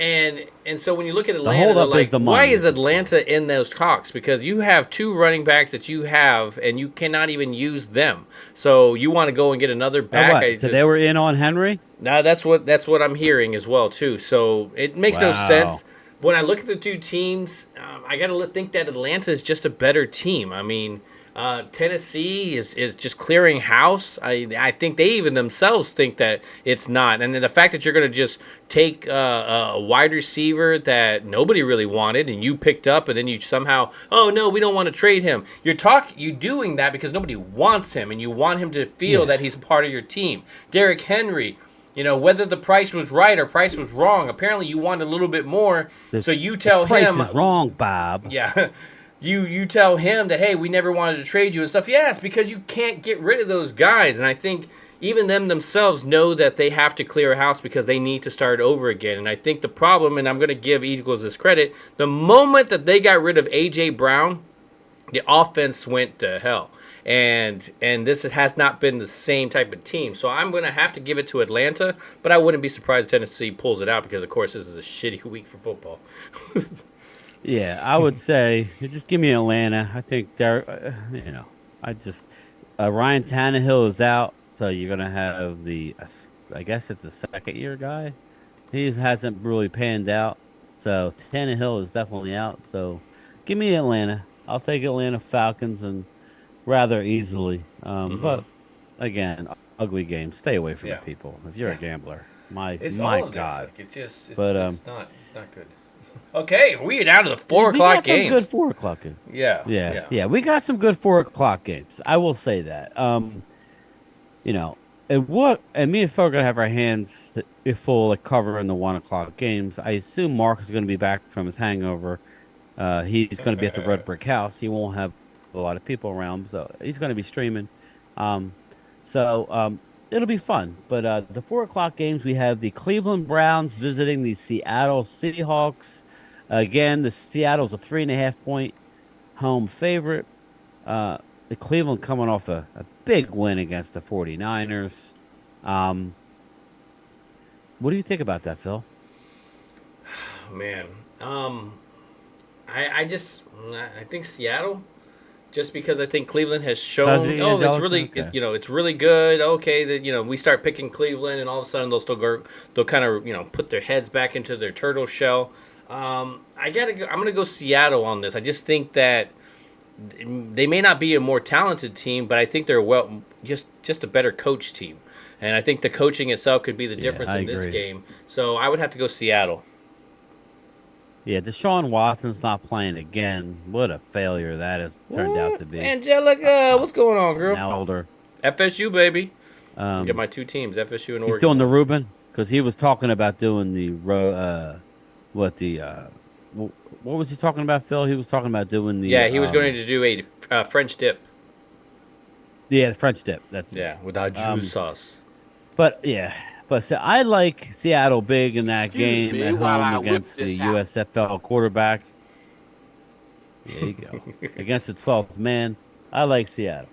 And so when you look at The Atlanta, they're holdup is like, the why money is at this point. Atlanta in those talks? Because you have 2 running backs that you have, and you cannot even use them. So you want to go and get another Oh, back? what? So they were in on Henry? Now that's what I'm hearing as well too. So it makes no Wow. sense. When I look at the 2 teams, I gotta think that Atlanta is just a better team. I mean, Tennessee is just clearing house. I think they even themselves think that it's not. And then the fact that you're gonna just take a wide receiver that nobody really wanted and you picked up, and then you somehow, oh no, we don't want to trade him. You doing that because nobody wants him, and you want him to feel Yeah. that he's part of your team. Derrick Henry. Whether the price was right or price was wrong, apparently you want a little bit more. So you tell Price him, is wrong, Bob. yeah, you tell him that, hey, we never wanted to trade you and stuff. Yes, because you can't get rid of those guys, and I think even them themselves know that they have to clear a house because they need to start over again. And I think the problem, and I'm going to give Eagles this credit, the moment that they got rid of AJ Brown, the offense went to hell. And this has not been the same type of team. So I'm going to have to give it to Atlanta, but I wouldn't be surprised if Tennessee pulls it out because, of course, this is a shitty week for football. Yeah, I would say just give me Atlanta. I think I just Ryan Tannehill is out, so you're gonna have I guess it's a second-year guy. He hasn't really panned out, so Tannehill is definitely out. So give me Atlanta. I'll take Atlanta Falcons and rather easily. But again, ugly game. Stay away from Yeah. it, people. If you're a gambler, my It's my all of God. this. Like, it's But it's not good. Okay, we are down to the 4 we got o'clock some games. good 4 o'clock games. Yeah, Yeah. We got some good 4 o'clock games. I will say that. You know, and me and Phil are gonna have our hands full like covering the 1 o'clock games. I assume Mark is gonna be back from his hangover. He's gonna be at the Red Brick House. He won't have a lot of people around, so he's gonna be streaming. Um, it'll be fun. But the 4 o'clock games, we have the Cleveland Browns visiting the Seattle Seahawks. Again, the Seattle's a 3.5 point home favorite. The Cleveland coming off a big win against the 49ers. What do you think about that, Phil? Man, I think Seattle, just because I think Cleveland has shown, Does he, it's Angelica? really, Okay. it's really good. Okay, that we start picking Cleveland, and all of a sudden they'll kind of put their heads back into their turtle shell. I'm gonna go Seattle on this. I just think that they may not be a more talented team, but I think they're just a better coach team. And I think the coaching itself could be the difference I in this agree. game. So I would have to go Seattle. Yeah, Deshaun Watson's not playing again. What a failure that has turned out to be. Angelica, what's going on, girl? Now older. FSU, baby. Um, Get my 2 teams, FSU and Oregon. He's doing the Reuben because he was talking about doing what was he talking about, Phil? He was talking about doing the Yeah, he was going to do a French dip. the French dip. That's it. Yeah, without juice sauce. But so I like Seattle big in that Excuse game me at while I home whip against the this out. USFL quarterback. There you go. Against the 12th man. I like Seattle.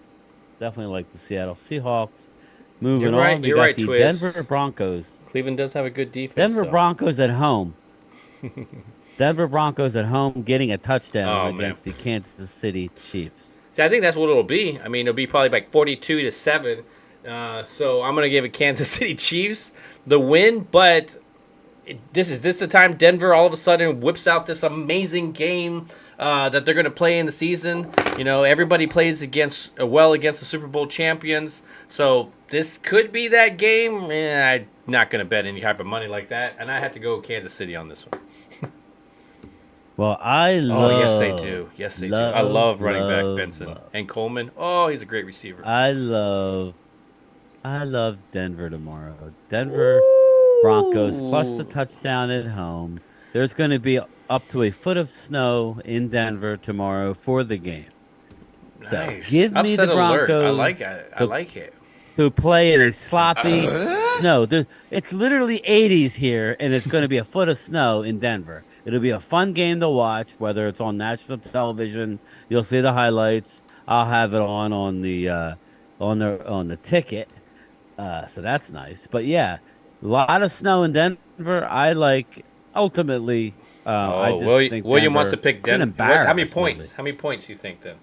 Definitely like the Seattle Seahawks. Moving You're right, on, we you're got right, the Twiz. Denver Broncos. Cleveland does have a good defense. Denver though. Broncos at home. Denver Broncos at home getting a touchdown Oh, man. against the Kansas City Chiefs. See, I think that's what it'll be. I mean, it'll be probably like 42-7. So I'm gonna give it Kansas City Chiefs the win, but this is the time Denver all of a sudden whips out this amazing game that they're gonna play in the season. Everybody plays against the Super Bowl champions, so this could be that game. I'm not gonna bet any type of money like that, and I have to go Kansas City on this one. Well, I love. Oh, yes, they do. Yes, they do. I love running back love, Benson love. and Coleman. Oh, he's a great receiver. I love Denver tomorrow. Denver Broncos plus the touchdown at home. There's going to be up to a foot of snow in Denver tomorrow for the game. So Nice. give me Upset the alert. Broncos. I like it. I like it. Who play in a sloppy snow. It's literally 80s here, and it's going to be a foot of snow in Denver. It'll be a fun game to watch, whether it's on national television. You'll see the highlights. I'll have it on the ticket. So that's nice. But yeah, a lot of snow in Denver. I like ultimately, I just think William wants to Denver pick has been Denver. How many embarrassed lately. points? How many points do you think then?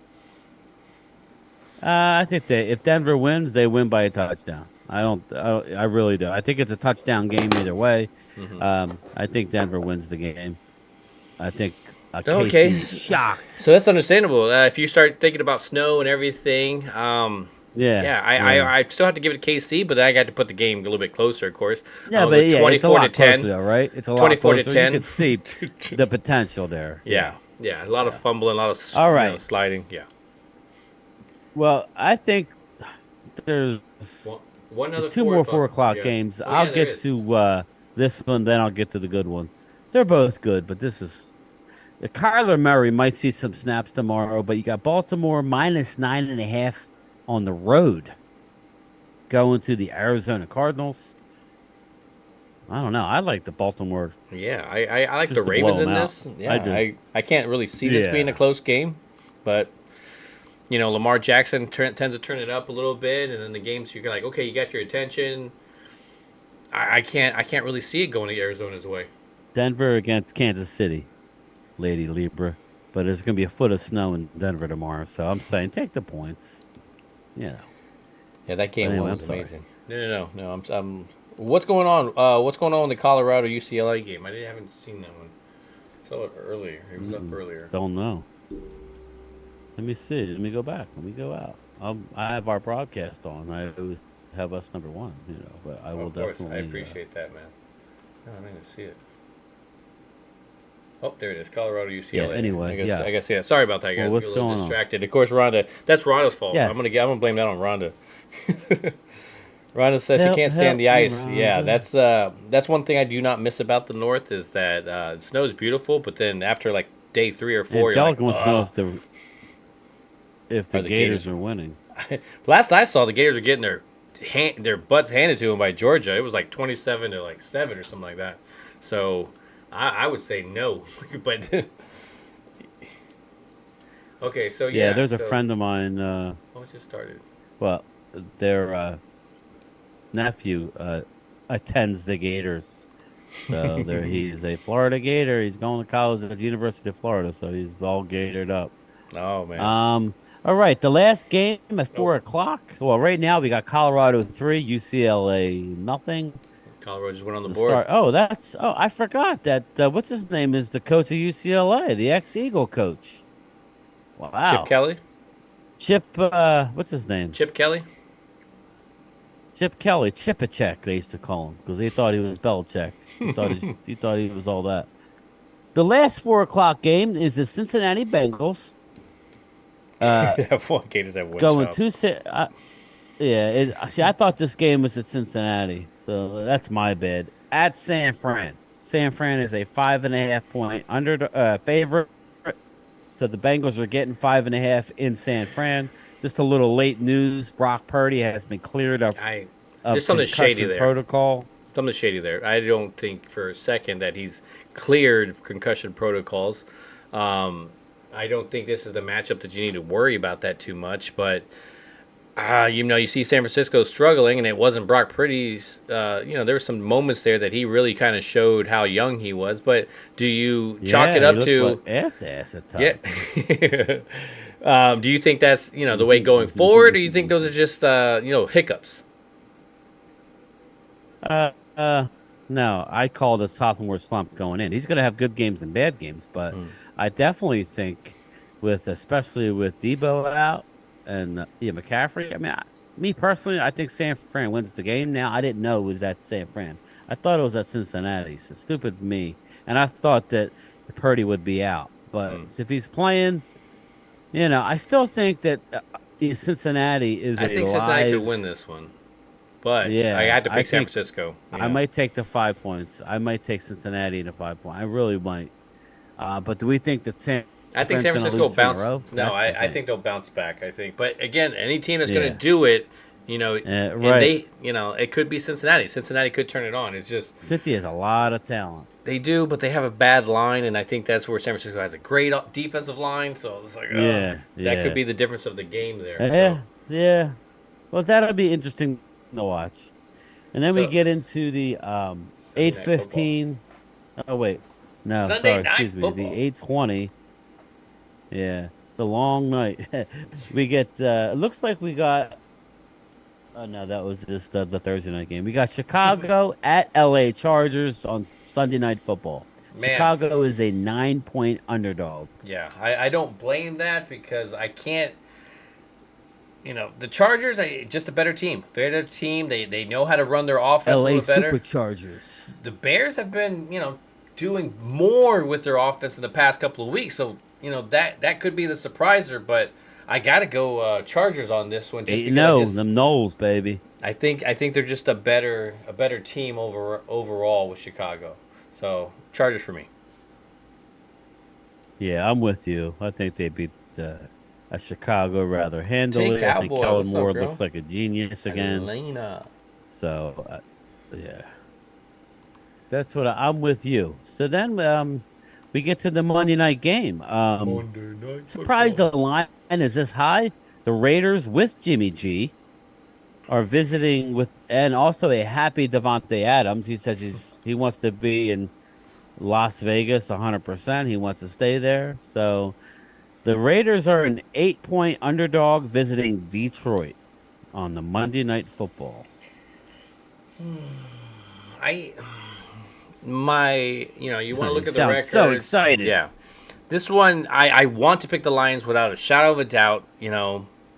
I think if Denver wins, they win by a touchdown. I really do. I think it's a touchdown game either way. I think Denver wins the game. I think Okay, KC's shocked. so that's understandable. If you start thinking about snow and everything, Yeah, I still have to give it to KC, but I got to put the game a little bit closer, of course. yeah, but yeah, it's a 24 to lot closer 10. though, right? It's a lot 24 to closer. You 10. can see the potential there. Yeah, a lot of fumbling, a lot of All right. sliding. Yeah. Well, I think there's One other two more 4 o'clock games. I'll get to this one, then I'll get to the good one. They're both good, but this is Kyler Murray might see some snaps tomorrow, but you got Baltimore -9.5 on the road going to the Arizona Cardinals. I don't know. I like the Baltimore. Yeah, I like Just the to Ravens blow in 'em this. out. Yeah, I do. I can't really see this being a Yeah. close game, but Lamar Jackson tends to turn it up a little bit, and then the games you're like, okay, you got your attention. I can't really see it going to Arizona's way. Denver against Kansas City, Lady Libra. But there's going to be a foot of snow in Denver tomorrow, so I'm saying take the points. Yeah. Yeah, that game Anyway, was I'm sorry. amazing. No. I'm. What's going on? What's going on in the Colorado UCLA game? Haven't seen that one. Saw it earlier. It was up earlier. Don't know. Let me see. Let me go back. Let me go out. I have our broadcast on. I always have us number one, but I will Of course, definitely. I appreciate that, man. No, I didn't see it. Oh, there it is. Colorado UCLA. Yeah, anyway, I guess yeah. Sorry about that, guys. Well, what's Get a little going on? distracted. Of course, Rhonda. That's Rhonda's fault. Yes. I'm gonna blame that on Rhonda. Rhonda says Help, she can't stand the help me, ice. Yeah, Rhonda. that's one thing I do not miss about the North is that it snows beautiful, but then after like day 3 or 4, you're like, Angelica wants to know if the Are the Gators Gators- are winning. Last I saw, the Gators were getting their butts handed to them by Georgia. It was like 27 to like 7 or something like that. So I would say no, but okay. So Yeah, there's a friend of mine. Oh, it just started. Well, their nephew attends the Gators. So he's a Florida Gator. He's going to college at the University of Florida, so he's all gatored up. Oh man. All right, the last game at 4 o'clock. Well, right now we got Colorado 3, UCLA nothing. Colorado just went on the The board. start. I forgot that. What's his name is the coach of UCLA, the ex-Eagle coach. Wow. Chip Kelly. What's his name? Chip Kelly. Chip Kelly, Chipachek, they used to call him because they thought he was Belichick. He thought he was all that. The last 4 o'clock game is the Cincinnati Bengals. Gators have one Going job. to see, I thought this game was at Cincinnati, so that's my bad. At San Fran. San Fran is a 5.5 point under favorite. So the Bengals are getting 5.5 in San Fran. Just a little late news. Brock Purdy has been cleared of There's something shady concussion there. protocol. Something shady there. I don't think for a second that he's cleared concussion protocols. I don't think this is the matchup that you need to worry about that too much. But you see San Francisco struggling, and it wasn't Brock Purdy's. There were some moments there that he really kind of showed how young he was. But do you chalk it up to ass at times? Yeah? Do you think that's the way going forward, or do you think those are just hiccups? No, I called a sophomore slump going in. He's going to have good games and bad games, but I definitely think, especially with Debo out and McCaffrey. I mean, me personally, I think San Fran wins the game. Now, I didn't know it was at San Fran. I thought it was at Cincinnati. So stupid me, and I thought that Purdy would be out. But if he's playing, I still think that Cincinnati is. I think Cincinnati could win this one. But yeah, I had to pick San think Francisco. I might take the 5 points. I might take Cincinnati in a 5 point. I really might. But do we think that I think San Francisco will bounce. No, I think they'll bounce back. I think, but again, any team that's going to do it, right. and they, it could be Cincinnati. Cincinnati could turn it on. It's just Cincy has a lot of talent. They do, but they have a bad line, and I think that's where San Francisco has a great defensive line. So it's like, that could be the difference of the game there. Yeah. Well, that'll be interesting to watch. And then we get into the 8:15 Oh wait, no, Sunday sorry, night excuse me. The football. 8:20. Yeah, it's a long night. We get. It looks like we got. Oh no, that was just the Thursday night game. We got Chicago at LA Chargers on Sunday Night Football. Man, Chicago is a 9-point underdog. yeah, I don't blame that because I can't. The Chargers, just a better team. Better team. They know how to run their offense a LA little better. Superchargers. The Bears have been, doing more with their offense in the past couple of weeks. So, that could be the surpriser, but I got to go Chargers on this one just because No, them Knowles, baby. I think they're just a better team overall with Chicago. So, Chargers for me. Yeah, I'm with you. I think they beat Chicago rather handily. Take I think Cowboy. Kellen What's up, Moore girl? looks like a genius again. Atlanta. So, yeah, that's what I'm with you. So then we get to the Monday night game. Monday night Surprised football. the line is this high. The Raiders with Jimmy G are visiting with, and also a happy Devontae Adams. He says he wants to be in Las Vegas 100%. He wants to stay there. So the Raiders are an 8-point underdog visiting Detroit on the Monday Night Football. You want to look at the Sounds records. so excited. Yeah. This one, I want to pick the Lions without a shadow of a doubt.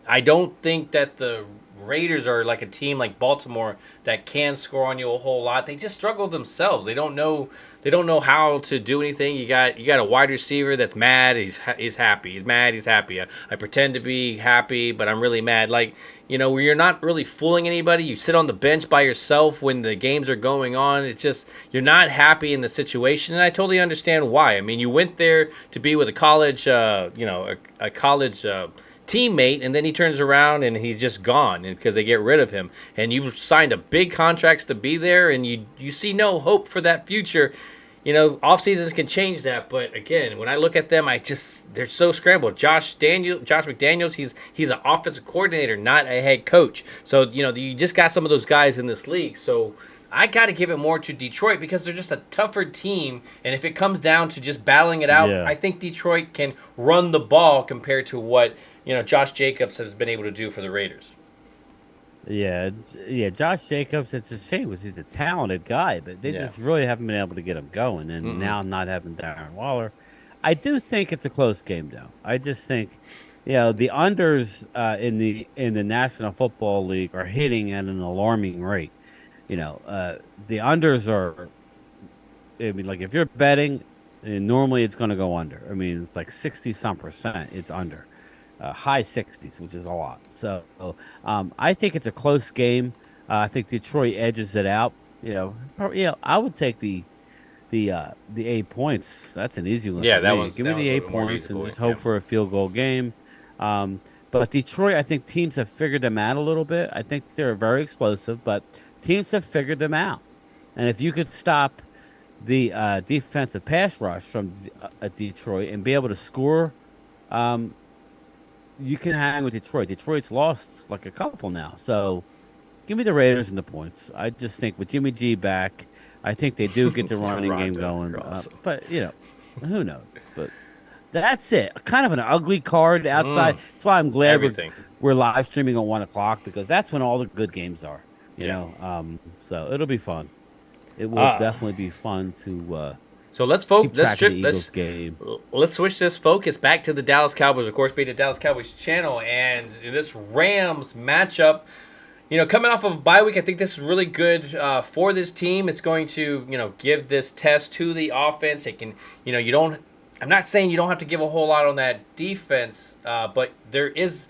I don't think that the Raiders are like a team like Baltimore that can score on you a whole lot. They just struggle themselves. They don't know how to do anything. You got a wide receiver that's mad. He's happy. He's mad. He's happy. I pretend to be happy, but I'm really mad. Like, where you're not really fooling anybody. You sit on the bench by yourself when the games are going on. It's just you're not happy in the situation, and I totally understand why. I mean, you went there to be with a college, a college teammate, and then he turns around and he's just gone because they get rid of him, and you signed a big contracts to be there, and you see no hope for that future. Off seasons can change that, but again, when I look at them, they're so scrambled. Josh McDaniels, he's an offensive coordinator, not a head coach. So you just got some of those guys in this league. So I got to give it more to Detroit because they're just a tougher team. And if it comes down to just battling it out, Yeah. I think Detroit can run the ball compared to what Josh Jacobs has been able to do for the Raiders. Yeah, Josh Jacobs, it's a shame because he's a talented guy, but they just really haven't been able to get him going. And now not having Darren Waller, I do think it's a close game, though. I just think, the unders in the National Football League are hitting at an alarming rate. The unders are. I mean, like if you're betting, normally it's going to go under. I mean, it's like 60-some%. It's under. High 60s, which is a lot. So I think it's a close game. I think Detroit edges it out. I would take the 8 points. That's an easy one. Yeah, for me. Give me that the was 8 more points and reasonable, just hope for a field goal game. But Detroit, I think teams have figured them out a little bit. I think they're very explosive, but teams have figured them out. And if you could stop the defensive pass rush from Detroit and be able to score, you can hang with Detroit. Detroit's lost like a couple now. So give me the Raiders and the points. I just think with Jimmy G back, I think they do get the running game going. But, who knows? But that's it. Kind of an ugly card outside. That's why I'm glad we're live streaming on 1 o'clock because that's when all the good games are. So it'll be fun. It will definitely be fun to So let's switch this focus back to the Dallas Cowboys. Of course, being the Dallas Cowboys channel, and this Rams matchup. Coming off of a bye week, I think this is really good for this team. It's going to give this test to the offense. It can you don't. I'm not saying you don't have to give a whole lot on that defense, but there is.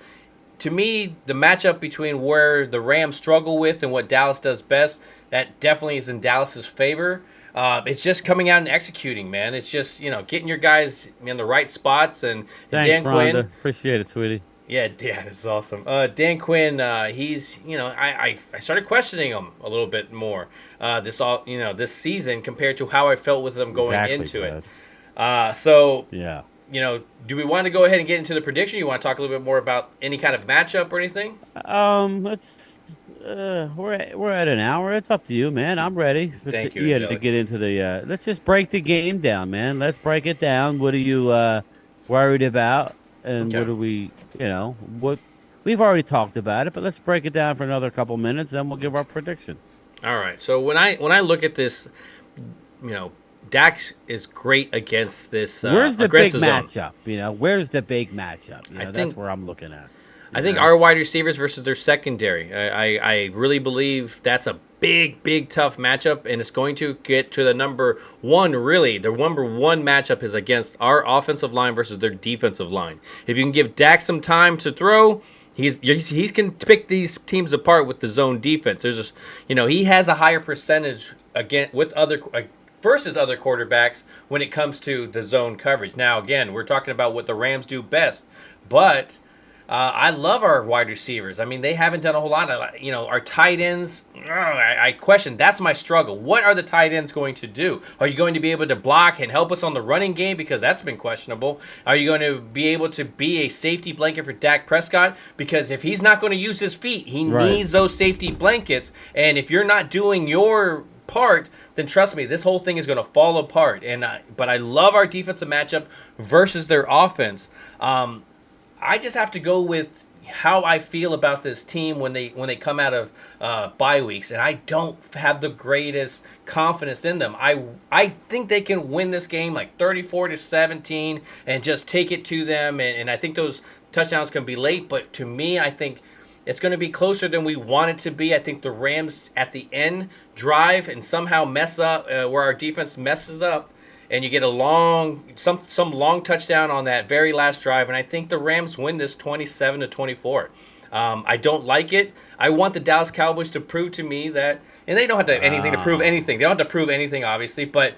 To me, the matchup between where the Rams struggle with and what Dallas does best, that definitely is in Dallas's favor. It's just coming out and executing, man. It's just, getting your guys in the right spots. And Thanks, Dan Quinn. Rhonda. Appreciate it, sweetie. Yeah, this is awesome. Dan Quinn, he's, I started questioning him a little bit more this season compared to how I felt with him going into it. Yeah. Do we want to go ahead and get into the prediction? You want to talk a little bit more about any kind of matchup or anything? we're at an hour. It's up to you, man. I'm ready Thank you, to Angelic. get into the. Let's just break the game down, man. Let's break it down. What are you worried about, and Okay. what are we? What we've already talked about it, but let's break it down for another couple minutes, then we'll give our prediction. All right. So when I look at this, Dax is great against this. Where's the against big the zone. matchup? Where's the big matchup? I That's think- where I'm looking at. I think our wide receivers versus their secondary. I really believe that's a big tough matchup, and it's going to get to the number one. Really, the number one matchup is against our offensive line versus their defensive line. If you can give Dak some time to throw, he can pick these teams apart with the zone defense. There's just he has a higher percentage again with other. Versus other quarterbacks when it comes to the zone coverage. Now, again, we're talking about what the Rams do best, but I love our wide receivers. I mean, they haven't done a whole lot. Our tight ends, I question. That's my struggle. What are the tight ends going to do? Are you going to be able to block and help us on the running game? Because that's been questionable. Are you going to be able to be a safety blanket for Dak Prescott? Because if he's not going to use his feet, he needs those safety blankets. And if you're not doing your part, then trust me, this whole thing is going to fall apart. But I love our defensive matchup versus their offense. I just have to go with how I feel about this team when they come out of bye weeks, and I don't have the greatest confidence in them. I think they can win this game like 34-17 and just take it to them, and I think those touchdowns can be late, but to me, I think it's going to be closer than we want it to be. I think the Rams at the end drive and somehow mess up where our defense messes up, and you get a some long touchdown on that very last drive, and I think the Rams win this 27-24. I don't like it. I want the Dallas Cowboys to prove to me that, and they don't have to anything to prove anything. They don't have to prove anything, obviously, but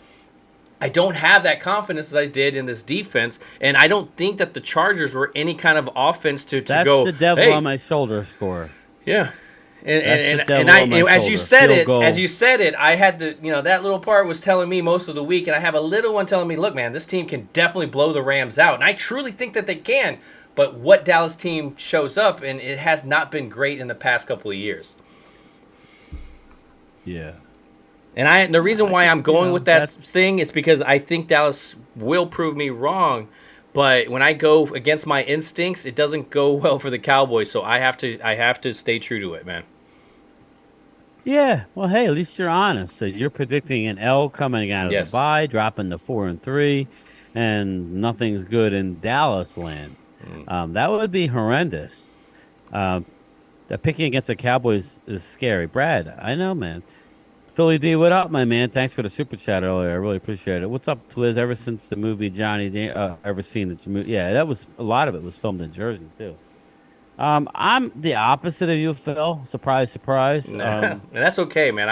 I don't have that confidence as I did in this defense, and I don't think that the Chargers were any kind of offense to That's go. the devil hey, on my shoulder score. yeah. That's the And devil on my as you shoulder. said it, I had to, that little part was telling me most of the week, and I have a little one telling me, look, man, this team can definitely blow the Rams out, and I truly think that they can. But what Dallas team shows up, and it has not been great in the past couple of years. Yeah. And the reason why I'm going with that thing is because I think Dallas will prove me wrong. But when I go against my instincts, it doesn't go well for the Cowboys. So I have to stay true to it, man. Yeah, well, hey, at least you're honest. So you're predicting an L coming out of Yes. the bye, dropping to 4-3, and nothing's good in Dallas land. That would be horrendous. The picking against the Cowboys is scary. Brad, I know, man. Philly D, what up, my man? Thanks for the super chat earlier. I really appreciate it. What's up, Twiz? Ever since the movie ever seen the movie? Yeah, that was a lot of it was filmed in Jersey too. I'm the opposite of you, Phil. Surprise, surprise. And that's okay, man.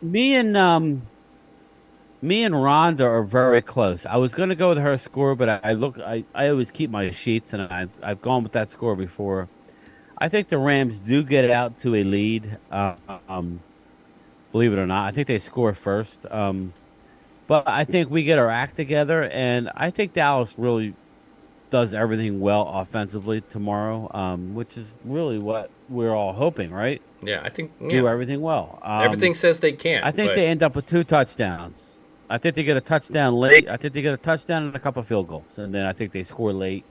Me and Rhonda are very close. I was gonna go with her score, but I always keep my sheets, and I've gone with that score before. I think the Rams do get out to a lead. Believe it or not, I think they score first. But I think we get our act together, and I think Dallas really does everything well offensively tomorrow, which is really what we're all hoping, right? Yeah, I think Do everything well. everything says they can. I think they end up with 2 touchdowns. I think they get a touchdown late. I think they get a touchdown and a couple field goals, and then I think they score late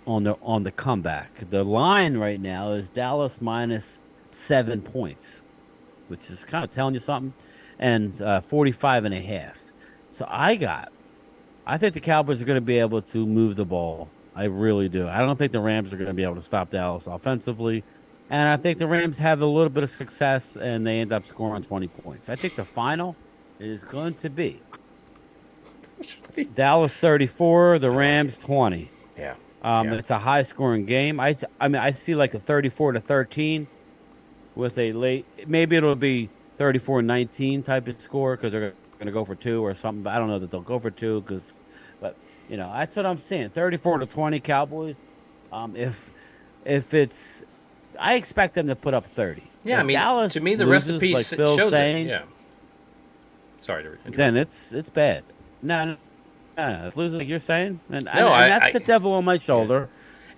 on the comeback. The line right now is Dallas minus 7 points, which is kind of telling you something, and 45.5. So I think the Cowboys are going to be able to move the ball. I really do. I don't think the Rams are going to be able to stop Dallas offensively, and I think the Rams have a little bit of success, and they end up scoring 20 points. I think the final is going to be Dallas 34, the Rams 20. Yeah. It's a high-scoring game. I mean, I see like a 34-13 with a late. Maybe it'll be 34-19 type of score because they're going to go for 2 or something. But I don't know that they'll go for 2 but that's what I'm saying. 34-20 Cowboys. If it's, I expect them to put up 30. Yeah, if I mean, Dallas to me, the loses, recipe like Phil's shows saying, it. Yeah. Sorry to interrupt. then it's bad. No. It's losing like you're saying, and No, that's the devil on my shoulder.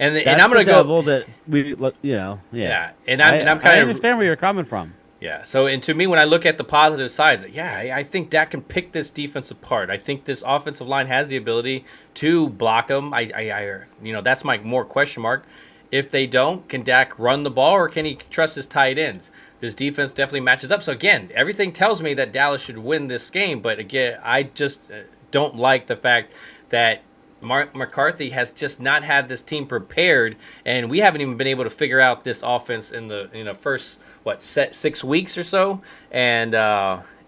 And That's I'm going to devil go. that we, yeah. Yeah, and I'm I kind of understand where you're coming from. Yeah. So, and to me, when I look at the positive sides, yeah, I think Dak can pick this defense apart. I think this offensive line has the ability to block them. That's my more question mark. If they don't, can Dak run the ball or can he trust his tight ends? This defense definitely matches up. So again, everything tells me that Dallas should win this game. But again, I just don't like the fact that McCarthy has just not had this team prepared, and we haven't even been able to figure out this offense in the first 6 weeks or so, and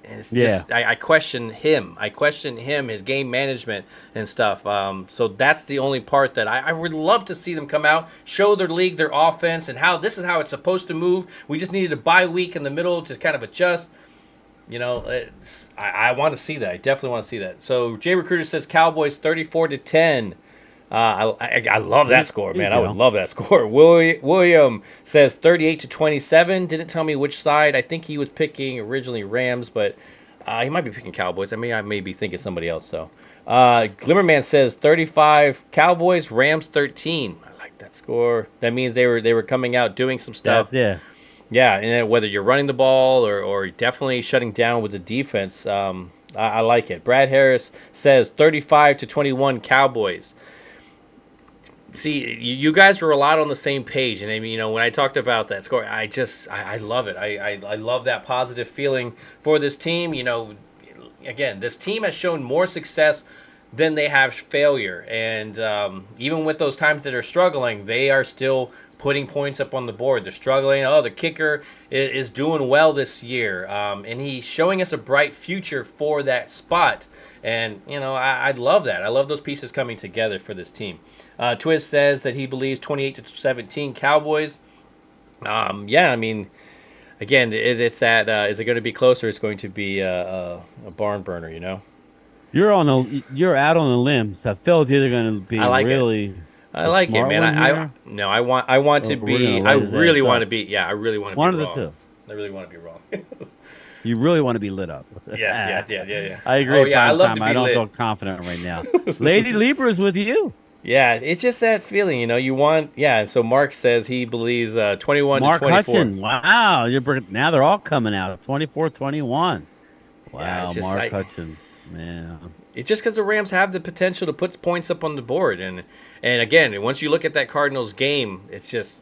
it's just I question him. I question him, his game management and stuff. So that's the only part that I would love to see them come out, show their league, their offense, and how this is how it's supposed to move. We just needed a bye week in the middle to kind of adjust. I want to see that. I definitely want to see that. So Jay Recruiter says Cowboys 34-10. I love that score, man. I would love that score. William says 38-27. Didn't tell me which side. I think he was picking originally Rams, but he might be picking Cowboys. I may be thinking somebody else though. Glimmerman says 35 Cowboys, Rams 13. I like that score. That means they were coming out doing some stuff. Yeah, and then whether you're running the ball or definitely shutting down with the defense, I like it. Brad Harris says 35-21 Cowboys. See, you guys were a lot on the same page, and I mean, when I talked about that score, I love it. I love that positive feeling for this team. Again, this team has shown more success than they have failure, and even with those times that are struggling, they are still putting points up on the board. They're struggling. The kicker is doing well this year, and he's showing us a bright future for that spot. And I love that. I love those pieces coming together for this team. Twist says that he believes 28-17 Cowboys. Yeah, I mean, again, it's that. Is it going to be closer? It's going to be a barn burner. You're out on a limb. So Phil's either going to be I like really. It. I like it, man. I want to be. I really want to be. Yeah, I really want to be wrong. One of the two. I really want to be wrong. You really want to be lit up. Yes, yeah. I agree. Oh, yeah, I love to be I don't lit. feel confident right now. Lady Libra is with you. Yeah, it's just that feeling, you want. Yeah, so Mark says he believes 21-24. Mark Hudson. Wow, now they're all coming out. 24-21. Wow, Yeah, Mark Hudson. Man. It's just because the Rams have the potential to put points up on the board, and again, once you look at that Cardinals game, it's just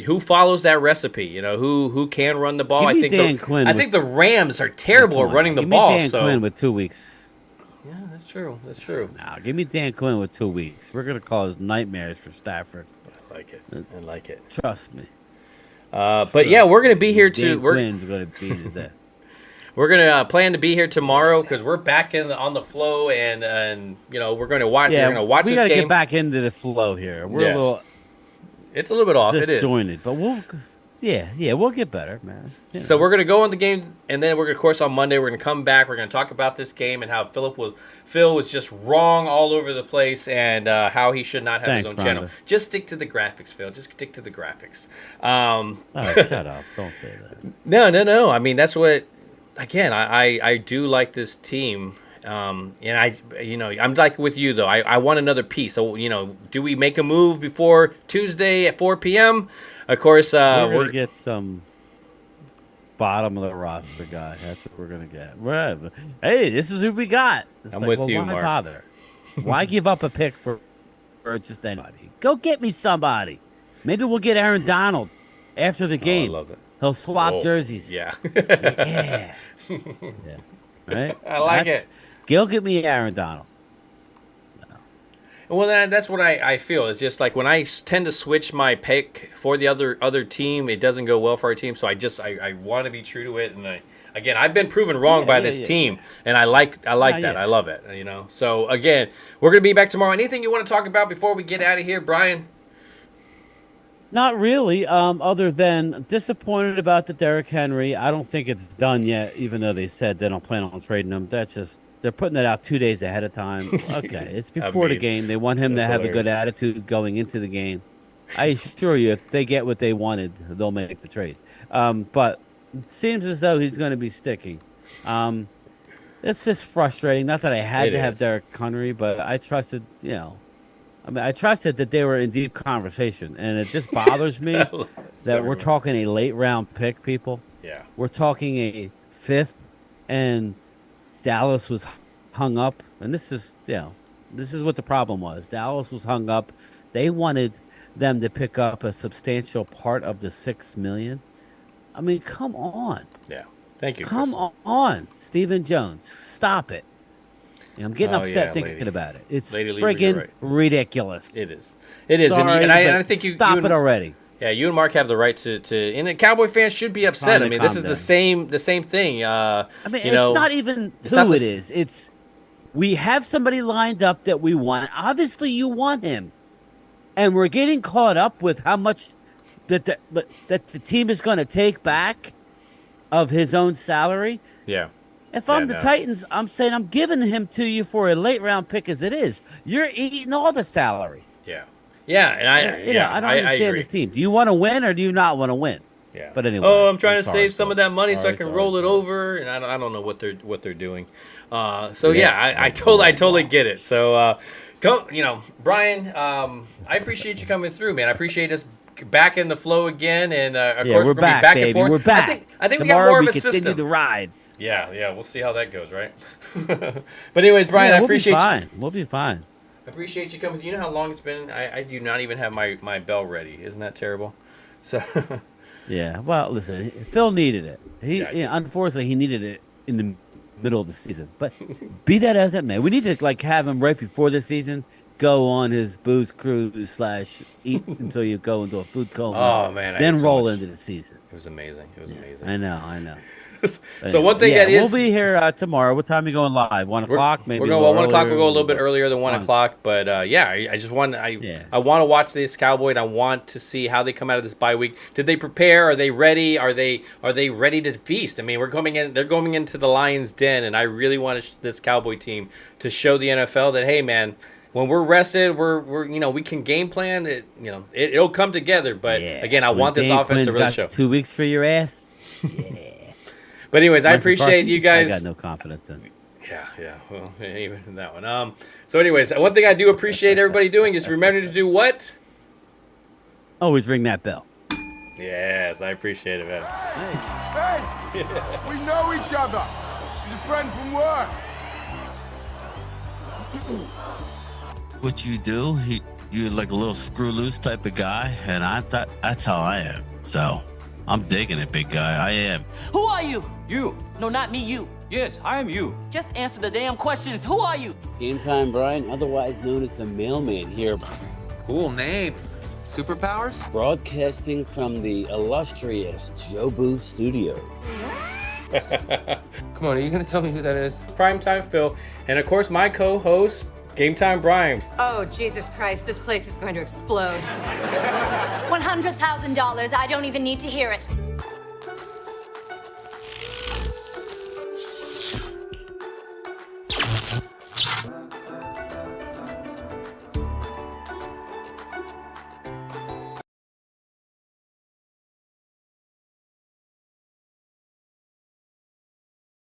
who follows that recipe. Who can run the ball. I think the Rams are terrible at running the ball. Give me Dan Quinn with 2 weeks. Yeah, that's true. That's true. Now, give me Dan Quinn with 2 weeks. We're gonna cause nightmares for Stafford. I like it. I like it. Trust me. But yeah, we're gonna be here too. Quinn's gonna be there. We're gonna plan to be here tomorrow because we're back on the flow, and we're gonna watch. Yeah, we're gonna watch this game. We gotta get back into the flow here. We're a little. It's a little bit off. Disjointed, but we'll get better, man. So we're gonna go in the game, and then of course on Monday we're gonna come back. We're gonna talk about this game and how Phil was just wrong all over the place, and how he should not have his own channel. Just stick to the graphics, Phil. Just stick to the graphics. Shut up! Don't say that. No. I mean, that's what. Again, I do like this team, and I'm like with you though. I want another piece. So do we make a move before Tuesday at 4 p.m.? Of course, we're gonna get some bottom of the roster guy. That's what we're gonna get. Hey, this is who we got. I'm with you, why Mark. bother? Why give up a pick for just anybody? Go get me somebody. Maybe we'll get Aaron Donald after the game. I love it. He'll swap jerseys. Yeah. Yeah. Right? I like it. Go get me Aaron Donald. Well, that's what I feel. It's just like when I tend to switch my pick for the other team, it doesn't go well for our team. So I want to be true to it. And I've been proven wrong by this team, and I like that. I love it. So again, we're gonna be back tomorrow. Anything you want to talk about before we get out of here, Brian? Not really, other than disappointed about the Derrick Henry. I don't think it's done yet, even though they said they don't plan on trading him. That's just, they're putting it out 2 days ahead of time. Okay, it's before the game. They want him to have a good attitude going into the game. I assure you, if they get what they wanted, they'll make the trade. But it seems as though he's going to be sticking. It's just frustrating. Not that I had to have Derrick Henry, but I trusted, I mean, I trusted that they were in deep conversation, and it just bothers me that we're talking a late round pick, people. Yeah. We're talking a fifth, and Dallas was hung up. And this is, this is what the problem was. Dallas was hung up. They wanted them to pick up a substantial part of the $6 million. I mean, come on. Yeah. Thank you. Come on, Stephen Jones. Stop it. I'm getting upset thinking about it. It's freaking ridiculous. It is. It is. Sorry, and I think you stop it already. Yeah, you and Mark have the right to and the Cowboy fans should be upset. I mean, this is the same thing. I mean, it's not even who it is. It's we have somebody lined up that we want. Obviously, you want him. And we're getting caught up with how much that the team is going to take back of his own salary. Yeah. If I'm the Titans, I'm saying I'm giving him to you for a late round pick as it is. You're eating all the salary. Yeah. Yeah, and I don't understand this team. Do you want to win or do you not want to win? Yeah. But anyway. Oh, I'm trying to save some of that money so I can roll it over, and I don't know what they're doing. I totally get it. So Brian, I appreciate you coming through, man. I appreciate us back in the flow again, and of course we're back, back baby. and forth. We're back. I think Tomorrow we got more of a continue system. to ride. Yeah, we'll see how that goes, right? But anyways, Brian, I appreciate you. We'll be fine. I appreciate you coming. You know how long it's been? I do not even have my bell ready. Isn't that terrible? So. Yeah. Well, listen, Phil needed it. Unfortunately, he needed it in the middle of the season. But be that as it may, we need to have him right before the season. Go on his booze cruise / eat until you go into a food coma. Oh man! Then roll into the season. It was amazing. It was amazing. I know. So one thing that is, we'll be here tomorrow. What time are you going live? 1 o'clock, maybe. We're going 1 o'clock. We'll go a little bit earlier than 1 o'clock. But I just want I want to watch this Cowboy. I want to see how they come out of this bye week. Did they prepare? Are they ready? Are they ready to feast? I mean, they're going into the Lions' den, and I really want this Cowboy team to show the NFL that, hey, man, when we're rested, we're we can game plan. It'll come together. But again, I want this offense to really show. 2 weeks for your ass. Yeah. But anyways, I appreciate you guys. I got no confidence in. Yeah. Well, even in that one. So anyways, one thing I do appreciate everybody doing is remember to do what? Always ring that bell. Yes, I appreciate it, man. Hey! We know each other. He's a friend from work. What you do, you're like a little screw loose type of guy, and I thought that's how I am. So I'm digging it, big guy. I am. Who are you? You. No, not me, you. Yes, I am you. Just answer the damn questions. Who are you? Gametime Bryan, otherwise known as the mailman here. Cool name. Superpowers? Broadcasting from the illustrious Jobu Studio. Come on, are you going to tell me who that is? Primetime Phil, and of course my co-host, Gametime Bryan. Oh, Jesus Christ, this place is going to explode. $100,000, I don't even need to hear it.